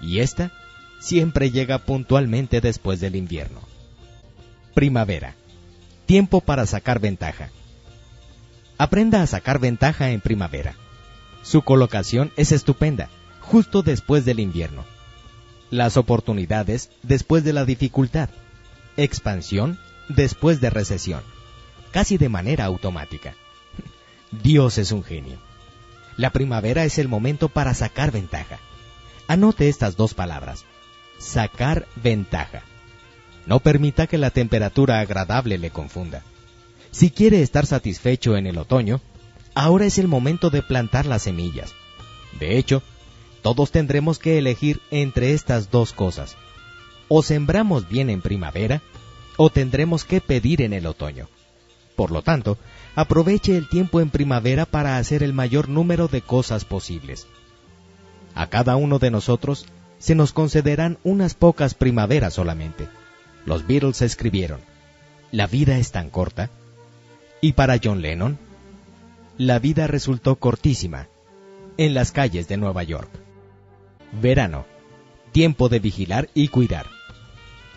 Y esta siempre llega puntualmente después del invierno. Primavera. Tiempo para sacar ventaja. Aprenda a sacar ventaja en primavera. Su colocación es estupenda, justo después del invierno. Las oportunidades después de la dificultad. Expansión después de recesión. Casi de manera automática. Dios es un genio. La primavera es el momento para sacar ventaja. Anote estas dos palabras: sacar ventaja. No permita que la temperatura agradable le confunda. Si quiere estar satisfecho en el otoño, ahora es el momento de plantar las semillas. De hecho, todos tendremos que elegir entre estas dos cosas. O sembramos bien en primavera, o tendremos que pedir en el otoño. Por lo tanto, aproveche el tiempo en primavera para hacer el mayor número de cosas posibles. A cada uno de nosotros se nos concederán unas pocas primaveras solamente. Los Beatles escribieron: la vida es tan corta. Y para John Lennon, la vida resultó cortísima en las calles de Nueva York. Verano. Tiempo de vigilar y cuidar.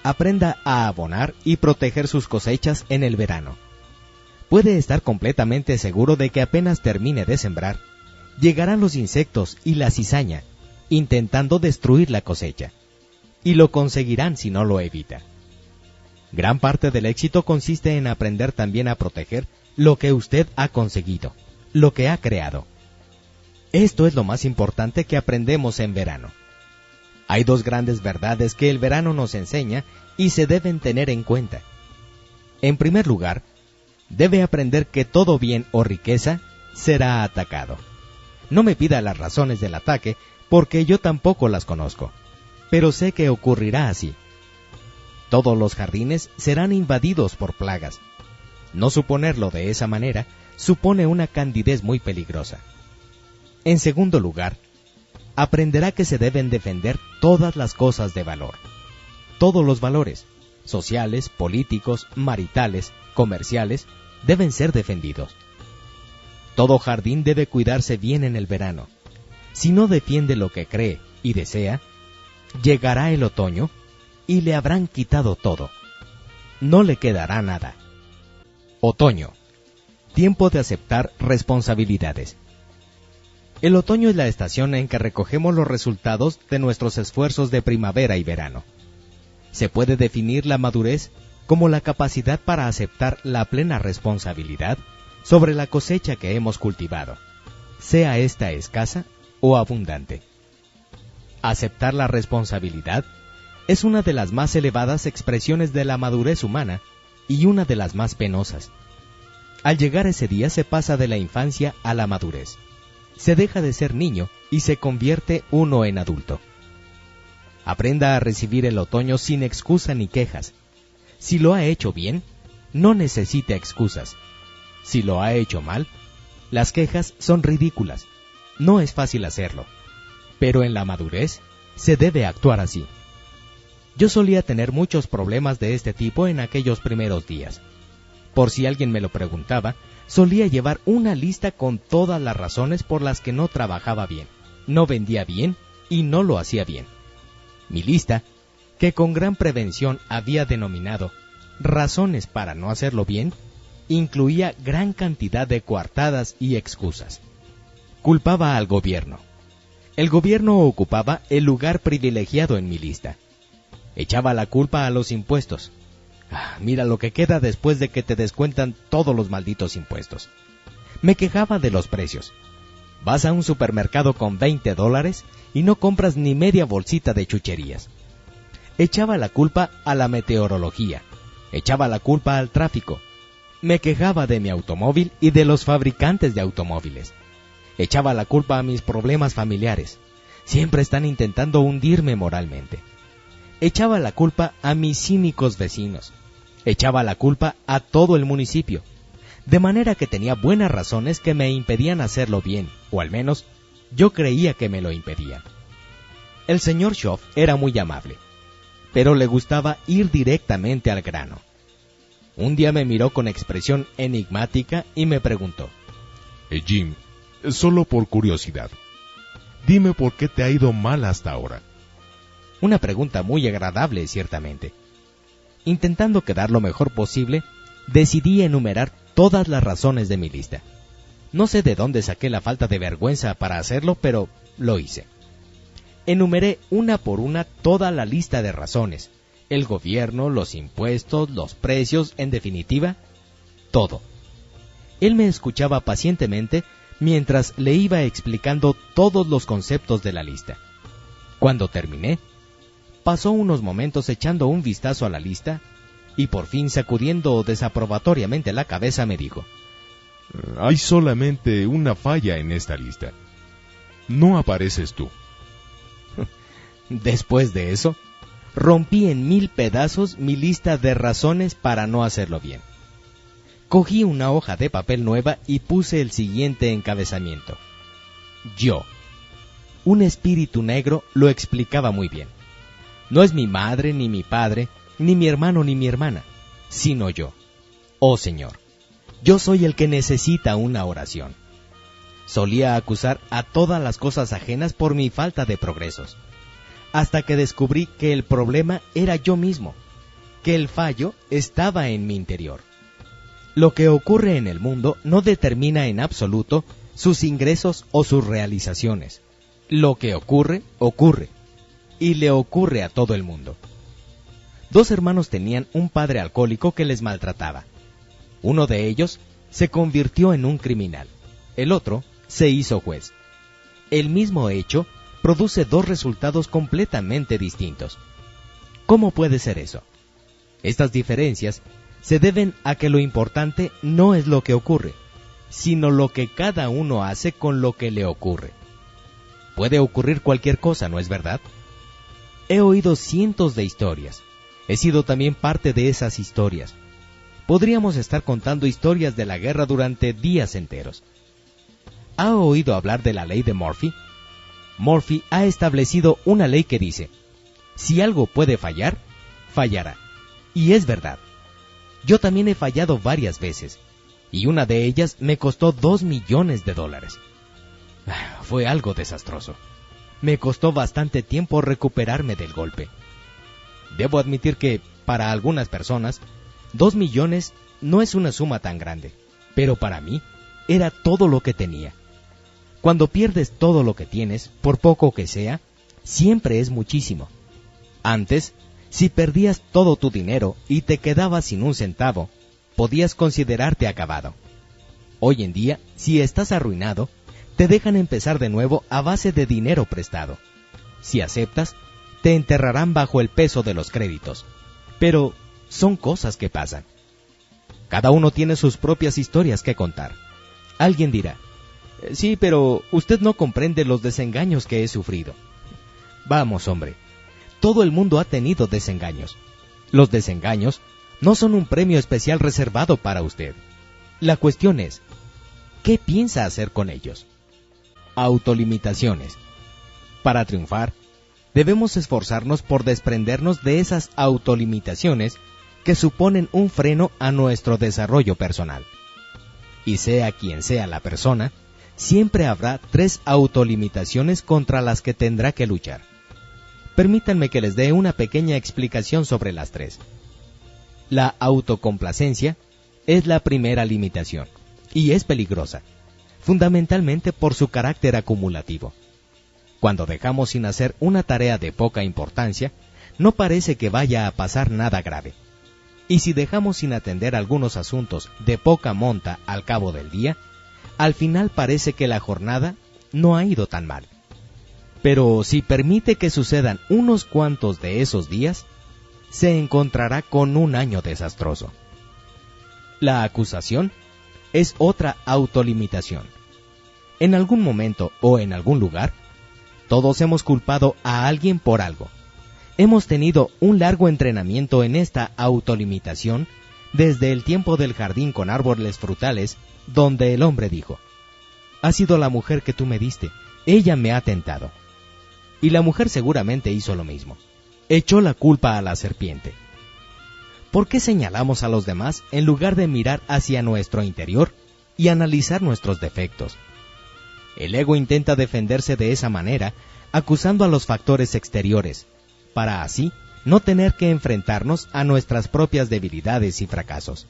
Aprenda a abonar y proteger sus cosechas en el verano. Puede estar completamente seguro de que apenas termine de sembrar, llegarán los insectos y la cizaña, intentando destruir la cosecha, y lo conseguirán si no lo evita. Gran parte del éxito consiste en aprender también a proteger lo que usted ha conseguido, lo que ha creado. Esto es lo más importante que aprendemos en verano. Hay dos grandes verdades que el verano nos enseña y se deben tener en cuenta. En primer lugar, debe aprender que todo bien o riqueza será atacado. No me pida las razones del ataque, porque yo tampoco las conozco, pero sé que ocurrirá así. Todos los jardines serán invadidos por plagas. No suponerlo de esa manera supone una candidez muy peligrosa. En segundo lugar, aprenderá que se deben defender todas las cosas de valor. Todos los valores, sociales, políticos, maritales, comerciales, deben ser defendidos. Todo jardín debe cuidarse bien en el verano. Si no defiende lo que cree y desea, llegará el otoño y le habrán quitado todo. No le quedará nada. Otoño. Tiempo de aceptar responsabilidades. El otoño es la estación en que recogemos los resultados de nuestros esfuerzos de primavera y verano. Se puede definir la madurez como la capacidad para aceptar la plena responsabilidad sobre la cosecha que hemos cultivado, sea esta escasa o abundante. Aceptar la responsabilidad es una de las más elevadas expresiones de la madurez humana y una de las más penosas. Al llegar ese día se pasa de la infancia a la madurez. Se deja de ser niño y se convierte uno en adulto. Aprenda a recibir el otoño sin excusa ni quejas. Si lo ha hecho bien, no necesita excusas. Si lo ha hecho mal, las quejas son ridículas. No es fácil hacerlo. Pero en la madurez se debe actuar así. Yo solía tener muchos problemas de este tipo en aquellos primeros días. Por si alguien me lo preguntaba, solía llevar una lista con todas las razones por las que no trabajaba bien, no vendía bien y no lo hacía bien. Mi lista, que con gran prevención había denominado razones para no hacerlo bien, incluía gran cantidad de coartadas y excusas. Culpaba al gobierno. El gobierno ocupaba el lugar privilegiado en mi lista. Echaba la culpa a los impuestos. Mira lo que queda después de que te descuentan todos los malditos impuestos. Me quejaba de los precios. Vas a un supermercado con $20 y no compras ni media bolsita de chucherías. Echaba la culpa a la meteorología. Echaba la culpa al tráfico. Me quejaba de mi automóvil y de los fabricantes de automóviles. Echaba la culpa a mis problemas familiares. Siempre están intentando hundirme moralmente. Echaba la culpa a mis cínicos vecinos. Echaba la culpa a todo el municipio. De manera que tenía buenas razones que me impedían hacerlo bien, o al menos yo creía que me lo impedían. El señor Schoff era muy amable, pero le gustaba ir directamente al grano. Un día me miró con expresión enigmática y me preguntó: Jim, solo por curiosidad, dime por qué te ha ido mal hasta ahora. Una pregunta muy agradable, ciertamente. Intentando quedar lo mejor posible, decidí enumerar todas las razones de mi lista. No sé de dónde saqué la falta de vergüenza para hacerlo, pero lo hice. Enumeré una por una toda la lista de razones: el gobierno, los impuestos, los precios, en definitiva, todo. Él me escuchaba pacientemente mientras le iba explicando todos los conceptos de la lista. Cuando terminé, pasó unos momentos echando un vistazo a la lista y por fin, sacudiendo desaprobatoriamente la cabeza, me dijo: Hay solamente una falla en esta lista. No apareces tú. Después de eso, rompí en 1000 pedazos mi lista de razones para no hacerlo bien. Cogí una hoja de papel nueva y puse el siguiente encabezamiento: yo. Un espíritu negro lo explicaba muy bien. No es mi madre, ni mi padre, ni mi hermano, ni mi hermana, sino yo. Oh Señor, yo soy el que necesita una oración. Solía acusar a todas las cosas ajenas por mi falta de progresos, hasta que descubrí que el problema era yo mismo, que el fallo estaba en mi interior. Lo que ocurre en el mundo no determina en absoluto sus ingresos o sus realizaciones. Lo que ocurre, ocurre, y le ocurre a todo el mundo. 2 hermanos tenían un padre alcohólico que les maltrataba. Uno de ellos se convirtió en un criminal, el otro se hizo juez. El mismo hecho produce 2 resultados completamente distintos. ¿Cómo puede ser eso? Estas diferencias se deben a que lo importante no es lo que ocurre, sino lo que cada uno hace con lo que le ocurre. Puede ocurrir cualquier cosa, ¿no es verdad? He oído cientos de historias. He sido también parte de esas historias. Podríamos estar contando historias de la guerra durante días enteros. ¿Ha oído hablar de la ley de Murphy? Murphy ha establecido una ley que dice: si algo puede fallar, fallará. Y es verdad. Yo también he fallado varias veces, y una de ellas me costó $2 millones. Fue algo desastroso. Me costó bastante tiempo recuperarme del golpe. Debo admitir que, para algunas personas, 2 millones no es una suma tan grande, pero para mí era todo lo que tenía. Cuando pierdes todo lo que tienes, por poco que sea, siempre es muchísimo. Antes, si perdías todo tu dinero y te quedabas sin un centavo, podías considerarte acabado. Hoy en día, si estás arruinado, te dejan empezar de nuevo a base de dinero prestado. Si aceptas, te enterrarán bajo el peso de los créditos. Pero son cosas que pasan. Cada uno tiene sus propias historias que contar. Alguien dirá: sí, pero usted no comprende los desengaños que he sufrido. Vamos, hombre, todo el mundo ha tenido desengaños. Los desengaños no son un premio especial reservado para usted. La cuestión es: ¿qué piensa hacer con ellos? Autolimitaciones. Para triunfar, debemos esforzarnos por desprendernos de esas autolimitaciones que suponen un freno a nuestro desarrollo personal. Y sea quien sea la persona, siempre habrá 3 autolimitaciones contra las que tendrá que luchar. Permítanme que les dé una pequeña explicación sobre las 3. La autocomplacencia es la primera limitación, y es peligrosa, fundamentalmente por su carácter acumulativo. Cuando dejamos sin hacer una tarea de poca importancia, no parece que vaya a pasar nada grave. Y si dejamos sin atender algunos asuntos de poca monta al cabo del día, al final parece que la jornada no ha ido tan mal. Pero si permite que sucedan unos cuantos de esos días, se encontrará con un año desastroso. La acusación es otra autolimitación. En algún momento o en algún lugar, todos hemos culpado a alguien por algo. Hemos tenido un largo entrenamiento en esta autolimitación desde el tiempo del jardín con árboles frutales, donde el hombre dijo: «Ha sido la mujer que tú me diste, ella me ha tentado». Y la mujer seguramente hizo lo mismo. Echó la culpa a la serpiente. ¿Por qué señalamos a los demás en lugar de mirar hacia nuestro interior y analizar nuestros defectos? El ego intenta defenderse de esa manera, acusando a los factores exteriores, para así no tener que enfrentarnos a nuestras propias debilidades y fracasos.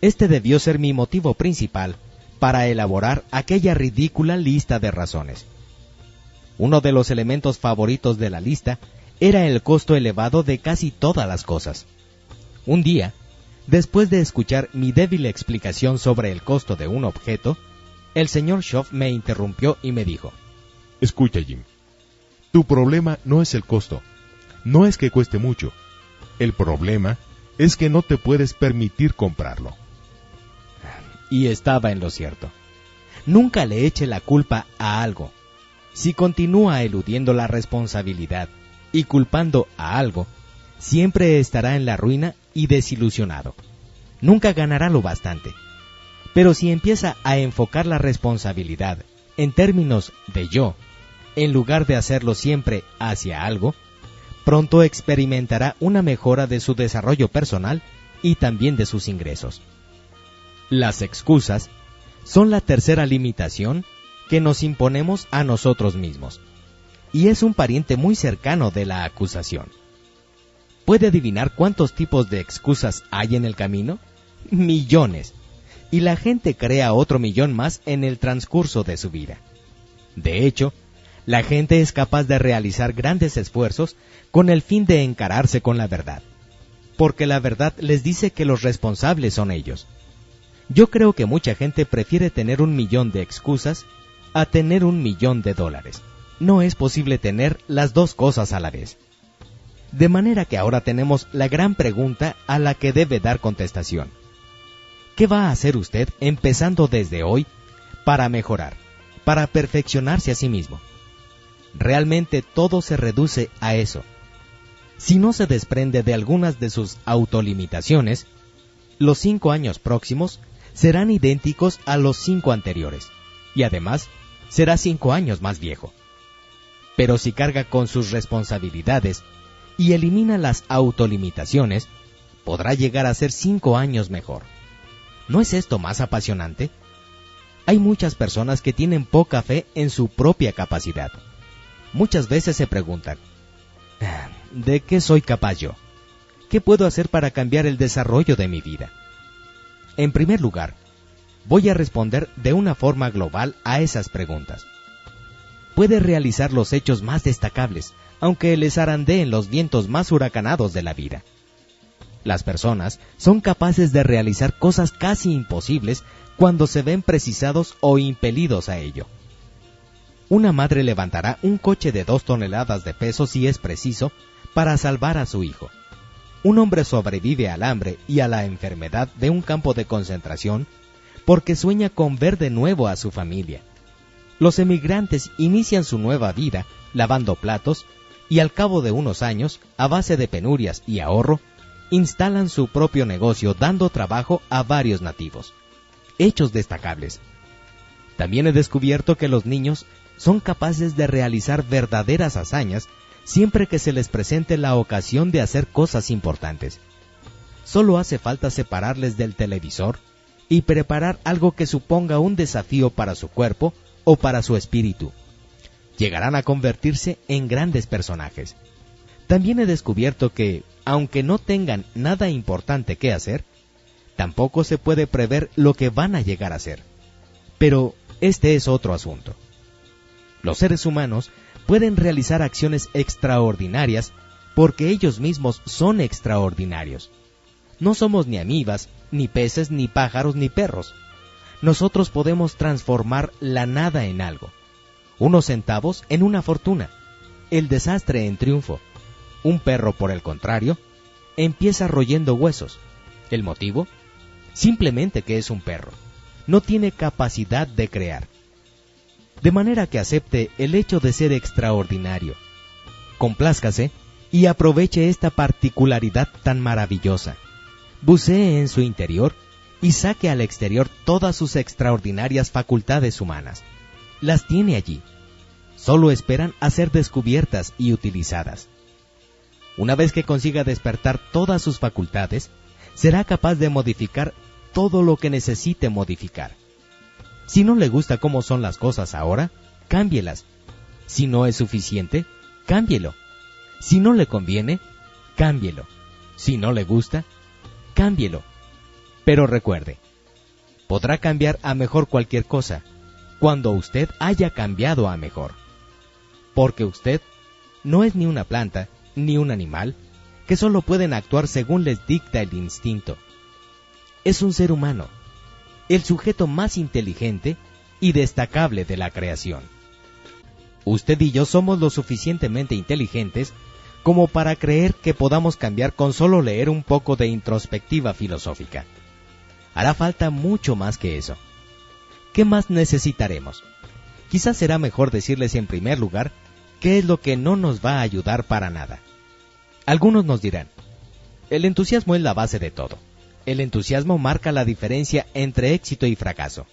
Este debió ser mi motivo principal para elaborar aquella ridícula lista de razones. Uno de los elementos favoritos de la lista era el costo elevado de casi todas las cosas. Un día, después de escuchar mi débil explicación sobre el costo de un objeto, el señor Schoff me interrumpió y me dijo: Escucha, Jim. Tu problema no es el costo. No es que cueste mucho. El problema es que no te puedes permitir comprarlo. Y estaba en lo cierto. Nunca le eche la culpa a algo. Si continúa eludiendo la responsabilidad y culpando a algo, siempre estará en la ruina y desilusionado. Nunca ganará lo bastante. Pero si empieza a enfocar la responsabilidad en términos de yo, en lugar de hacerlo siempre hacia algo, pronto experimentará una mejora de su desarrollo personal y también de sus ingresos. Las excusas son la tercera limitación que nos imponemos a nosotros mismos, y es un pariente muy cercano de la acusación. ¿Puede adivinar cuántos tipos de excusas hay en el camino? Millones. Y la gente crea otro millón más en el transcurso de su vida. De hecho, la gente es capaz de realizar grandes esfuerzos con el fin de encararse con la verdad, porque la verdad les dice que los responsables son ellos. Yo creo que mucha gente prefiere tener 1.000.000 de excusas a tener $1.000.000. No es posible tener las dos cosas a la vez. De manera que ahora tenemos la gran pregunta a la que debe dar contestación. ¿Qué va a hacer usted empezando desde hoy para mejorar, para perfeccionarse a sí mismo? Realmente todo se reduce a eso. Si no se desprende de algunas de sus autolimitaciones, los 5 años próximos serán idénticos a los 5 anteriores, y además será 5 años más viejo. Pero si carga con sus responsabilidades y elimina las autolimitaciones, podrá llegar a ser 5 años mejor. ¿No es esto más apasionante? Hay muchas personas que tienen poca fe en su propia capacidad. Muchas veces se preguntan: ¿de qué soy capaz yo? ¿Qué puedo hacer para cambiar el desarrollo de mi vida? En primer lugar, voy a responder de una forma global a esas preguntas. Puede realizar los hechos más destacables, aunque les zarandeen los vientos más huracanados de la vida. Las personas son capaces de realizar cosas casi imposibles cuando se ven precisados o impelidos a ello. Una madre levantará un coche de 2 toneladas de peso si es preciso para salvar a su hijo. Un hombre sobrevive al hambre y a la enfermedad de un campo de concentración porque sueña con ver de nuevo a su familia. Los emigrantes inician su nueva vida lavando platos y al cabo de unos años, a base de penurias y ahorro, instalan su propio negocio dando trabajo a varios nativos. Hechos destacables. También he descubierto que los niños son capaces de realizar verdaderas hazañas siempre que se les presente la ocasión de hacer cosas importantes. Solo hace falta separarles del televisor y preparar algo que suponga un desafío para su cuerpo o para su espíritu. Llegarán a convertirse en grandes personajes. También he descubierto que, aunque no tengan nada importante que hacer, tampoco se puede prever lo que van a llegar a ser. Pero este es otro asunto. Los seres humanos pueden realizar acciones extraordinarias porque ellos mismos son extraordinarios. No somos ni amibas, ni peces, ni pájaros, ni perros. Nosotros podemos transformar la nada en algo, unos centavos en una fortuna, el desastre en triunfo. Un perro, por el contrario, empieza royendo huesos. ¿El motivo? Simplemente que es un perro. No tiene capacidad de crear. de manera que acepte el hecho de ser extraordinario. Complázcase y aproveche esta particularidad tan maravillosa. Bucee en su interior y saque al exterior todas sus extraordinarias facultades humanas. Las tiene allí. Solo esperan a ser descubiertas y utilizadas. Una vez que consiga despertar todas sus facultades, será capaz de modificar todo lo que necesite modificar. Si no le gusta cómo son las cosas ahora, cámbielas. Si no es suficiente, cámbielo. Si no le conviene, cámbielo. Si no le gusta, cámbielo. Pero recuerde, podrá cambiar a mejor cualquier cosa cuando usted haya cambiado a mejor. Porque usted no es ni una planta, ni un animal, que solo pueden actuar según les dicta el instinto. Es un ser humano, el sujeto más inteligente y destacable de la creación. Usted y yo somos lo suficientemente inteligentes como para creer que podamos cambiar con solo leer un poco de introspectiva filosófica. Hará falta mucho más que eso. ¿Qué más necesitaremos? Quizás será mejor decirles en primer lugar qué es lo que no nos va a ayudar para nada. Algunos nos dirán, el entusiasmo es la base de todo. El entusiasmo marca la diferencia entre éxito y fracaso.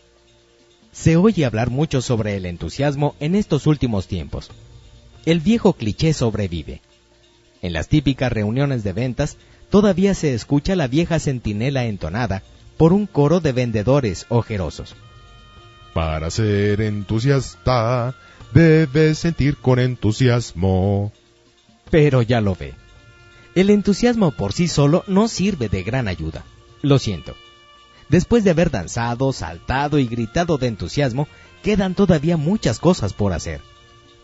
Se oye hablar mucho sobre el entusiasmo en estos últimos tiempos. El viejo cliché sobrevive. En las típicas reuniones de ventas todavía se escucha la vieja centinela entonada por un coro de vendedores ojerosos. Para ser entusiasta, debes sentir con entusiasmo. Pero ya lo ve. El entusiasmo por sí solo no sirve de gran ayuda. Lo siento. Después de haber danzado, saltado y gritado de entusiasmo, quedan todavía muchas cosas por hacer.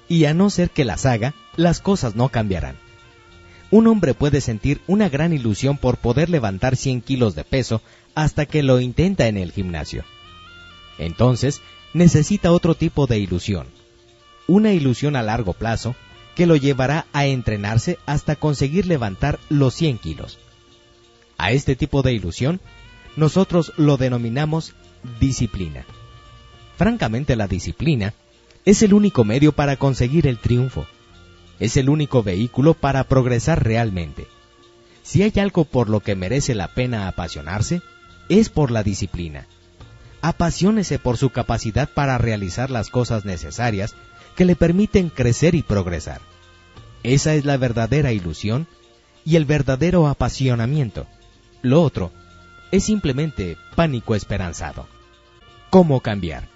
Y a no ser que las haga, las cosas no cambiarán. Un hombre puede sentir una gran ilusión por poder levantar 100 kilos de peso hasta que lo intenta en el gimnasio. Entonces, necesita otro tipo de ilusión. Una ilusión a largo plazo que lo llevará a entrenarse hasta conseguir levantar los 100 kilos. A este tipo de ilusión, nosotros lo denominamos disciplina. Francamente, la disciplina es el único medio para conseguir el triunfo. Es el único vehículo para progresar realmente. Si hay algo por lo que merece la pena apasionarse, es por la disciplina. Apasionese por su capacidad para realizar las cosas necesarias que le permiten crecer y progresar. Esa es la verdadera ilusión y el verdadero apasionamiento. Lo otro es simplemente pánico esperanzado. ¿Cómo cambiar?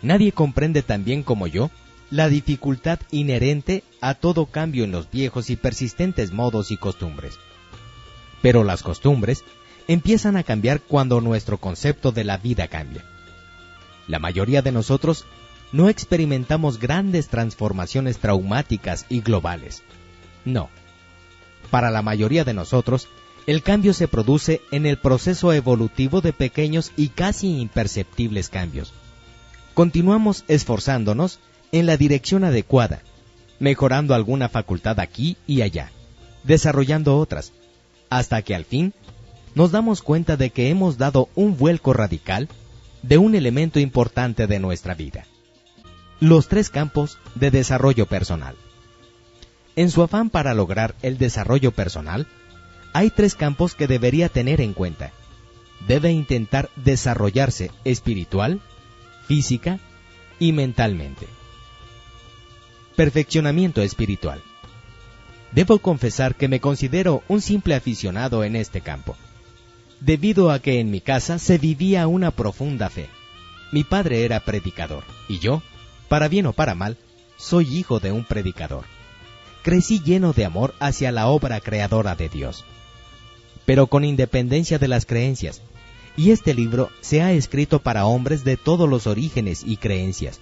Nadie comprende tan bien como yo la dificultad inherente a todo cambio en los viejos y persistentes modos y costumbres. Pero las costumbres empiezan a cambiar cuando nuestro concepto de la vida cambia. La mayoría de nosotros no experimentamos grandes transformaciones traumáticas y globales. No. Para la mayoría de nosotros, el cambio se produce en el proceso evolutivo de pequeños y casi imperceptibles cambios. Continuamos esforzándonos en la dirección adecuada, mejorando alguna facultad aquí y allá, desarrollando otras, hasta que al fin nos damos cuenta de que hemos dado un vuelco radical de un elemento importante de nuestra vida. Los 3 campos de desarrollo personal. En su afán para lograr el desarrollo personal, hay 3 campos que debería tener en cuenta. Debe intentar desarrollarse espiritual, física y mentalmente. Perfeccionamiento espiritual. Debo confesar que me considero un simple aficionado en este campo, debido a que en mi casa se vivía una profunda fe. Mi padre era predicador, y yo, para bien o para mal, soy hijo de un predicador. Crecí lleno de amor hacia la obra creadora de Dios, pero con independencia de las creencias, y este libro se ha escrito para hombres de todos los orígenes y creencias.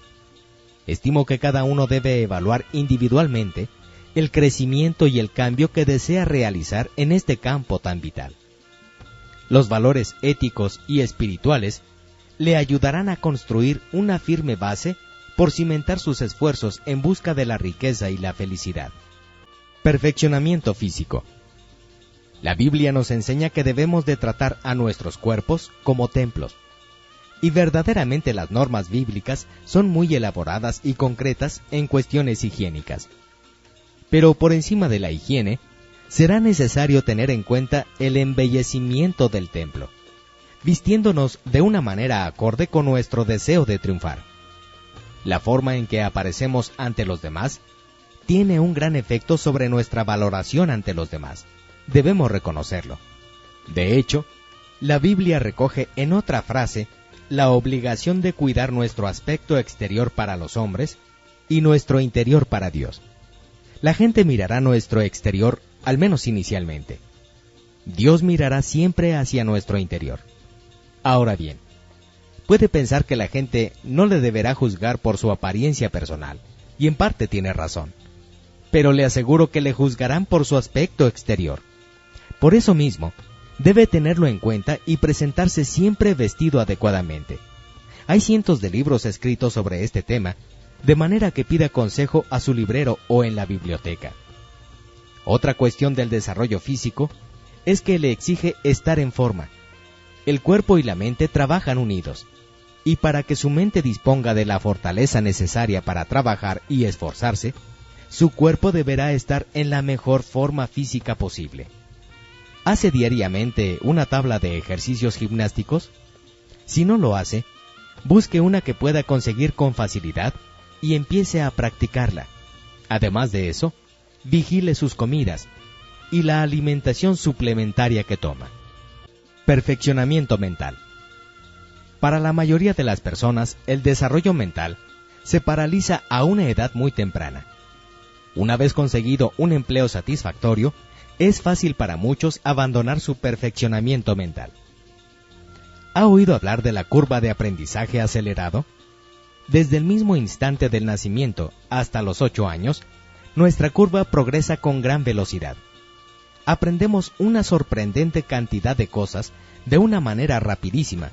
Estimo que cada uno debe evaluar individualmente el crecimiento y el cambio que desea realizar en este campo tan vital. Los valores éticos y espirituales le ayudarán a construir una firme base por cimentar sus esfuerzos en busca de la riqueza y la felicidad. Perfeccionamiento físico. La Biblia nos enseña que debemos de tratar a nuestros cuerpos como templos. Y verdaderamente las normas bíblicas son muy elaboradas y concretas en cuestiones higiénicas. Pero por encima de la higiene, será necesario tener en cuenta el embellecimiento del templo, vistiéndonos de una manera acorde con nuestro deseo de triunfar. La forma en que aparecemos ante los demás tiene un gran efecto sobre nuestra valoración ante los demás. Debemos reconocerlo. De hecho, la Biblia recoge en otra frase la obligación de cuidar nuestro aspecto exterior para los hombres y nuestro interior para Dios. La gente mirará nuestro exterior, al menos inicialmente. Dios mirará siempre hacia nuestro interior. Ahora bien, puede pensar que la gente no le deberá juzgar por su apariencia personal, y en parte tiene razón. Pero le aseguro que le juzgarán por su aspecto exterior. Por eso mismo, debe tenerlo en cuenta y presentarse siempre vestido adecuadamente. Hay cientos de libros escritos sobre este tema, de manera que pida consejo a su librero o en la biblioteca. Otra cuestión del desarrollo físico es que le exige estar en forma. El cuerpo y la mente trabajan unidos, y para que su mente disponga de la fortaleza necesaria para trabajar y esforzarse, su cuerpo deberá estar en la mejor forma física posible. ¿Hace diariamente una tabla de ejercicios gimnásticos? Si no lo hace, busque una que pueda conseguir con facilidad y empiece a practicarla. Además de eso, vigile sus comidas y la alimentación suplementaria que toma. Perfeccionamiento mental. Para la mayoría de las personas, el desarrollo mental se paraliza a una edad muy temprana. Una vez conseguido un empleo satisfactorio, es fácil para muchos abandonar su perfeccionamiento mental. ¿Ha oído hablar de la curva de aprendizaje acelerado? Desde el mismo instante del nacimiento hasta los 8 años, nuestra curva progresa con gran velocidad. Aprendemos una sorprendente cantidad de cosas de una manera rapidísima,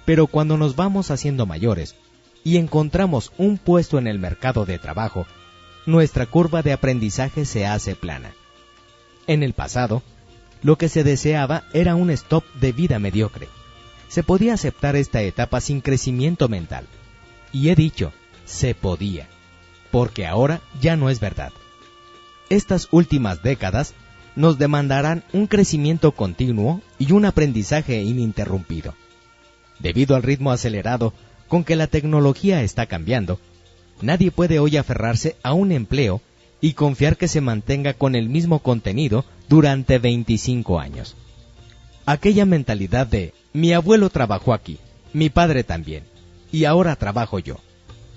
pero cuando nos vamos haciendo mayores y encontramos un puesto en el mercado de trabajo, nuestra curva de aprendizaje se hace plana. En el pasado, lo que se deseaba era un stop de vida mediocre. Se podía aceptar esta etapa sin crecimiento mental. Y he dicho, se podía, porque ahora ya no es verdad. Estas últimas décadas nos demandarán un crecimiento continuo y un aprendizaje ininterrumpido. Debido al ritmo acelerado con que la tecnología está cambiando, nadie puede hoy aferrarse a un empleo y confiar que se mantenga con el mismo contenido durante 25 años. Aquella mentalidad de, mi abuelo trabajó aquí, mi padre también, y ahora trabajo yo,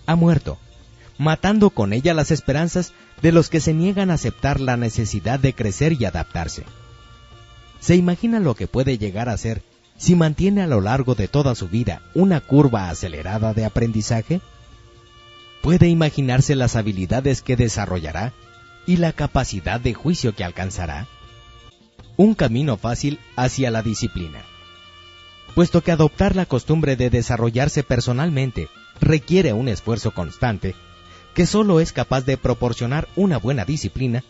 ha muerto, matando con ella las esperanzas de los que se niegan a aceptar la necesidad de crecer y adaptarse. ¿Se imagina lo que puede llegar a ser si mantiene a lo largo de toda su vida una curva acelerada de aprendizaje? ¿Puede imaginarse las habilidades que desarrollará y la capacidad de juicio que alcanzará? Un camino fácil hacia la disciplina. Puesto que adoptar la costumbre de desarrollarse personalmente requiere un esfuerzo constante, que solo es capaz de proporcionar una buena disciplina,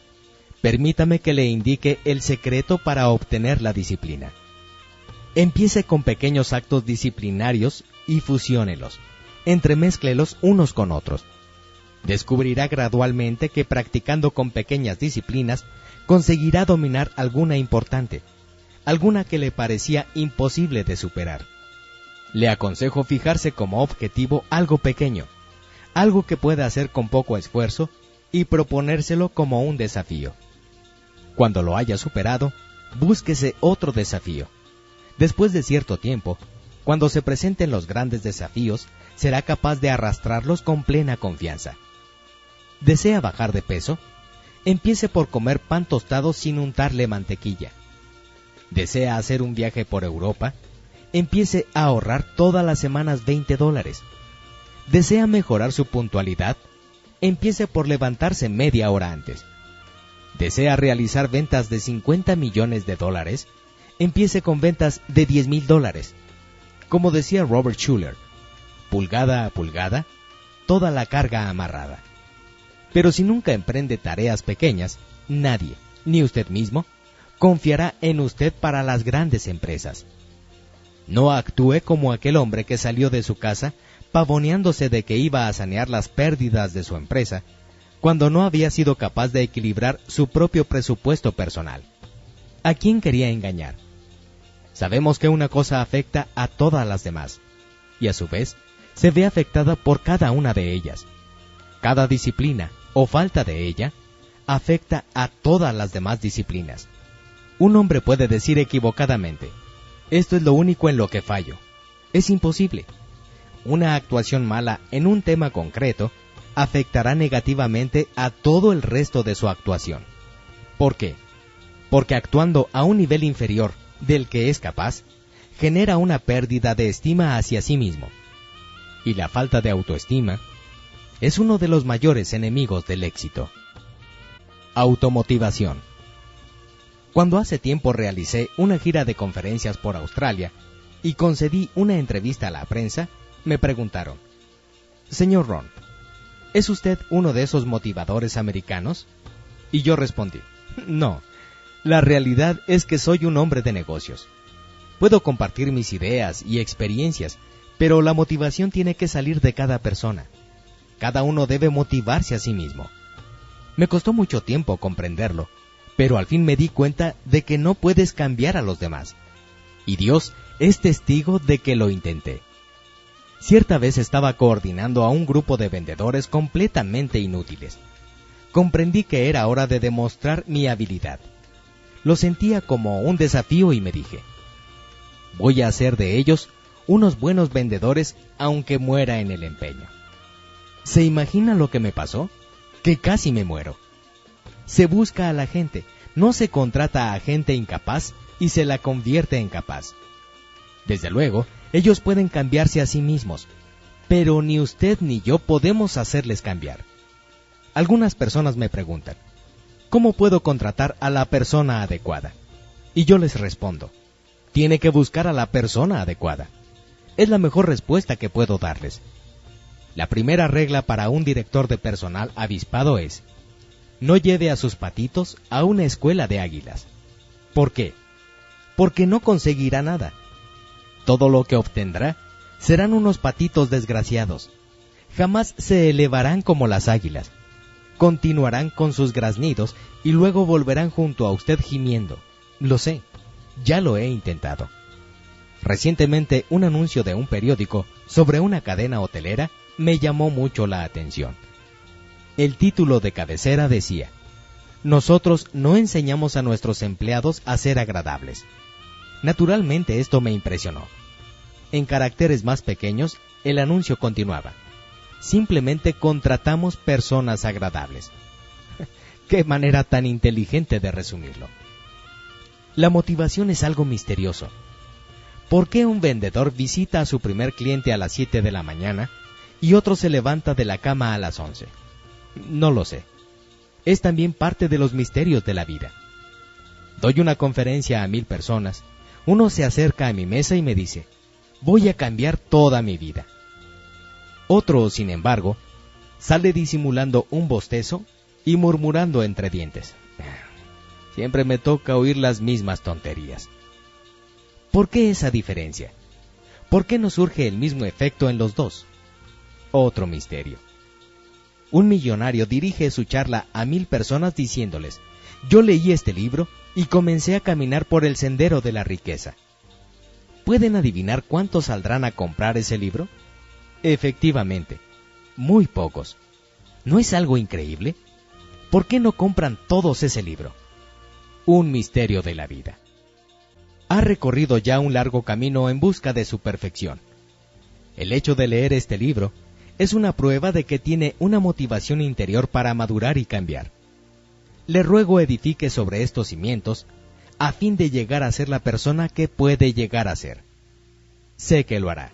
permítame que le indique el secreto para obtener la disciplina. Empiece con pequeños actos disciplinarios y fusiónelos. Entremézclelos unos con otros. Descubrirá gradualmente que practicando con pequeñas disciplinas conseguirá dominar alguna importante, alguna que le parecía imposible de superar. Le aconsejo fijarse como objetivo algo pequeño, algo que pueda hacer con poco esfuerzo y proponérselo como un desafío. Cuando lo haya superado, búsquese otro desafío. Después de cierto tiempo, cuando se presenten los grandes desafíos, será capaz de arrastrarlos con plena confianza. ¿Desea bajar de peso? Empiece por comer pan tostado sin untarle mantequilla. ¿Desea hacer un viaje por Europa? Empiece a ahorrar todas las semanas $20. ¿Desea mejorar su puntualidad? Empiece por levantarse media hora antes. ¿Desea realizar ventas de $50 millones? Empiece con ventas de $10,000. Como decía Robert Schuller, pulgada a pulgada, toda la carga amarrada. Pero si nunca emprende tareas pequeñas, nadie, ni usted mismo, confiará en usted para las grandes empresas. No actúe como aquel hombre que salió de su casa pavoneándose de que iba a sanear las pérdidas de su empresa, cuando no había sido capaz de equilibrar su propio presupuesto personal. ¿A quién quería engañar? Sabemos que una cosa afecta a todas las demás, y a su vez se ve afectada por cada una de ellas. Cada disciplina, o falta de ella, afecta a todas las demás disciplinas. Un hombre puede decir equivocadamente: esto es lo único en lo que fallo. Es imposible. Una actuación mala en un tema concreto afectará negativamente a todo el resto de su actuación. ¿Por qué? Porque actuando a un nivel inferior del que es capaz, genera una pérdida de estima hacia sí mismo. Y la falta de autoestima es uno de los mayores enemigos del éxito. Automotivación. Cuando hace tiempo realicé una gira de conferencias por Australia y concedí una entrevista a la prensa, me preguntaron: «Señor Ron, ¿es usted uno de esos motivadores americanos?». Y yo respondí: «No, la realidad es que soy un hombre de negocios. Puedo compartir mis ideas y experiencias, pero la motivación tiene que salir de cada persona. Cada uno debe motivarse a sí mismo». Me costó mucho tiempo comprenderlo, pero al fin me di cuenta de que no puedes cambiar a los demás. Y Dios es testigo de que lo intenté. Cierta vez estaba coordinando a un grupo de vendedores completamente inútiles. Comprendí que era hora de demostrar mi habilidad. Lo sentía como un desafío y me dije: voy a hacer de ellos unos buenos vendedores aunque muera en el empeño. ¿Se imagina lo que me pasó? Que casi me muero. Se busca a la gente, no se contrata a gente incapaz y se la convierte en capaz. Desde luego, ellos pueden cambiarse a sí mismos, pero ni usted ni yo podemos hacerles cambiar. Algunas personas me preguntan: ¿cómo puedo contratar a la persona adecuada? Y yo les respondo: tiene que buscar a la persona adecuada. Es la mejor respuesta que puedo darles. La primera regla para un director de personal avispado es: no lleve a sus patitos a una escuela de águilas. ¿Por qué? Porque no conseguirá nada. Todo lo que obtendrá serán unos patitos desgraciados. Jamás se elevarán como las águilas. Continuarán con sus graznidos y luego volverán junto a usted gimiendo. Lo sé, ya lo he intentado. Recientemente, un anuncio de un periódico sobre una cadena hotelera me llamó mucho la atención. El título de cabecera decía: «Nosotros no enseñamos a nuestros empleados a ser agradables». Naturalmente esto me impresionó. En caracteres más pequeños, el anuncio continuaba: «Simplemente contratamos personas agradables». ¡Qué manera tan inteligente de resumirlo! La motivación es algo misterioso. ¿Por qué un vendedor visita a su primer cliente a las 7 de la mañana y otro se levanta de la cama a las 11? No lo sé. Es también parte de los misterios de la vida. Doy una conferencia a 1000 personas. Uno se acerca a mi mesa y me dice: voy a cambiar toda mi vida. Otro, sin embargo, sale disimulando un bostezo y murmurando entre dientes: siempre me toca oír las mismas tonterías. ¿Por qué esa diferencia? ¿Por qué no surge el mismo efecto en los dos? Otro misterio. Un millonario dirige su charla a 1000 personas diciéndoles: yo leí este libro y comencé a caminar por el sendero de la riqueza. ¿Pueden adivinar cuántos saldrán a comprar ese libro? Efectivamente, muy pocos. ¿No es algo increíble? ¿Por qué no compran todos ese libro? Un misterio de la vida. Ha recorrido ya un largo camino en busca de su perfección. El hecho de leer este libro es una prueba de que tiene una motivación interior para madurar y cambiar. Le ruego edifique sobre estos cimientos a fin de llegar a ser la persona que puede llegar a ser. Sé que lo hará.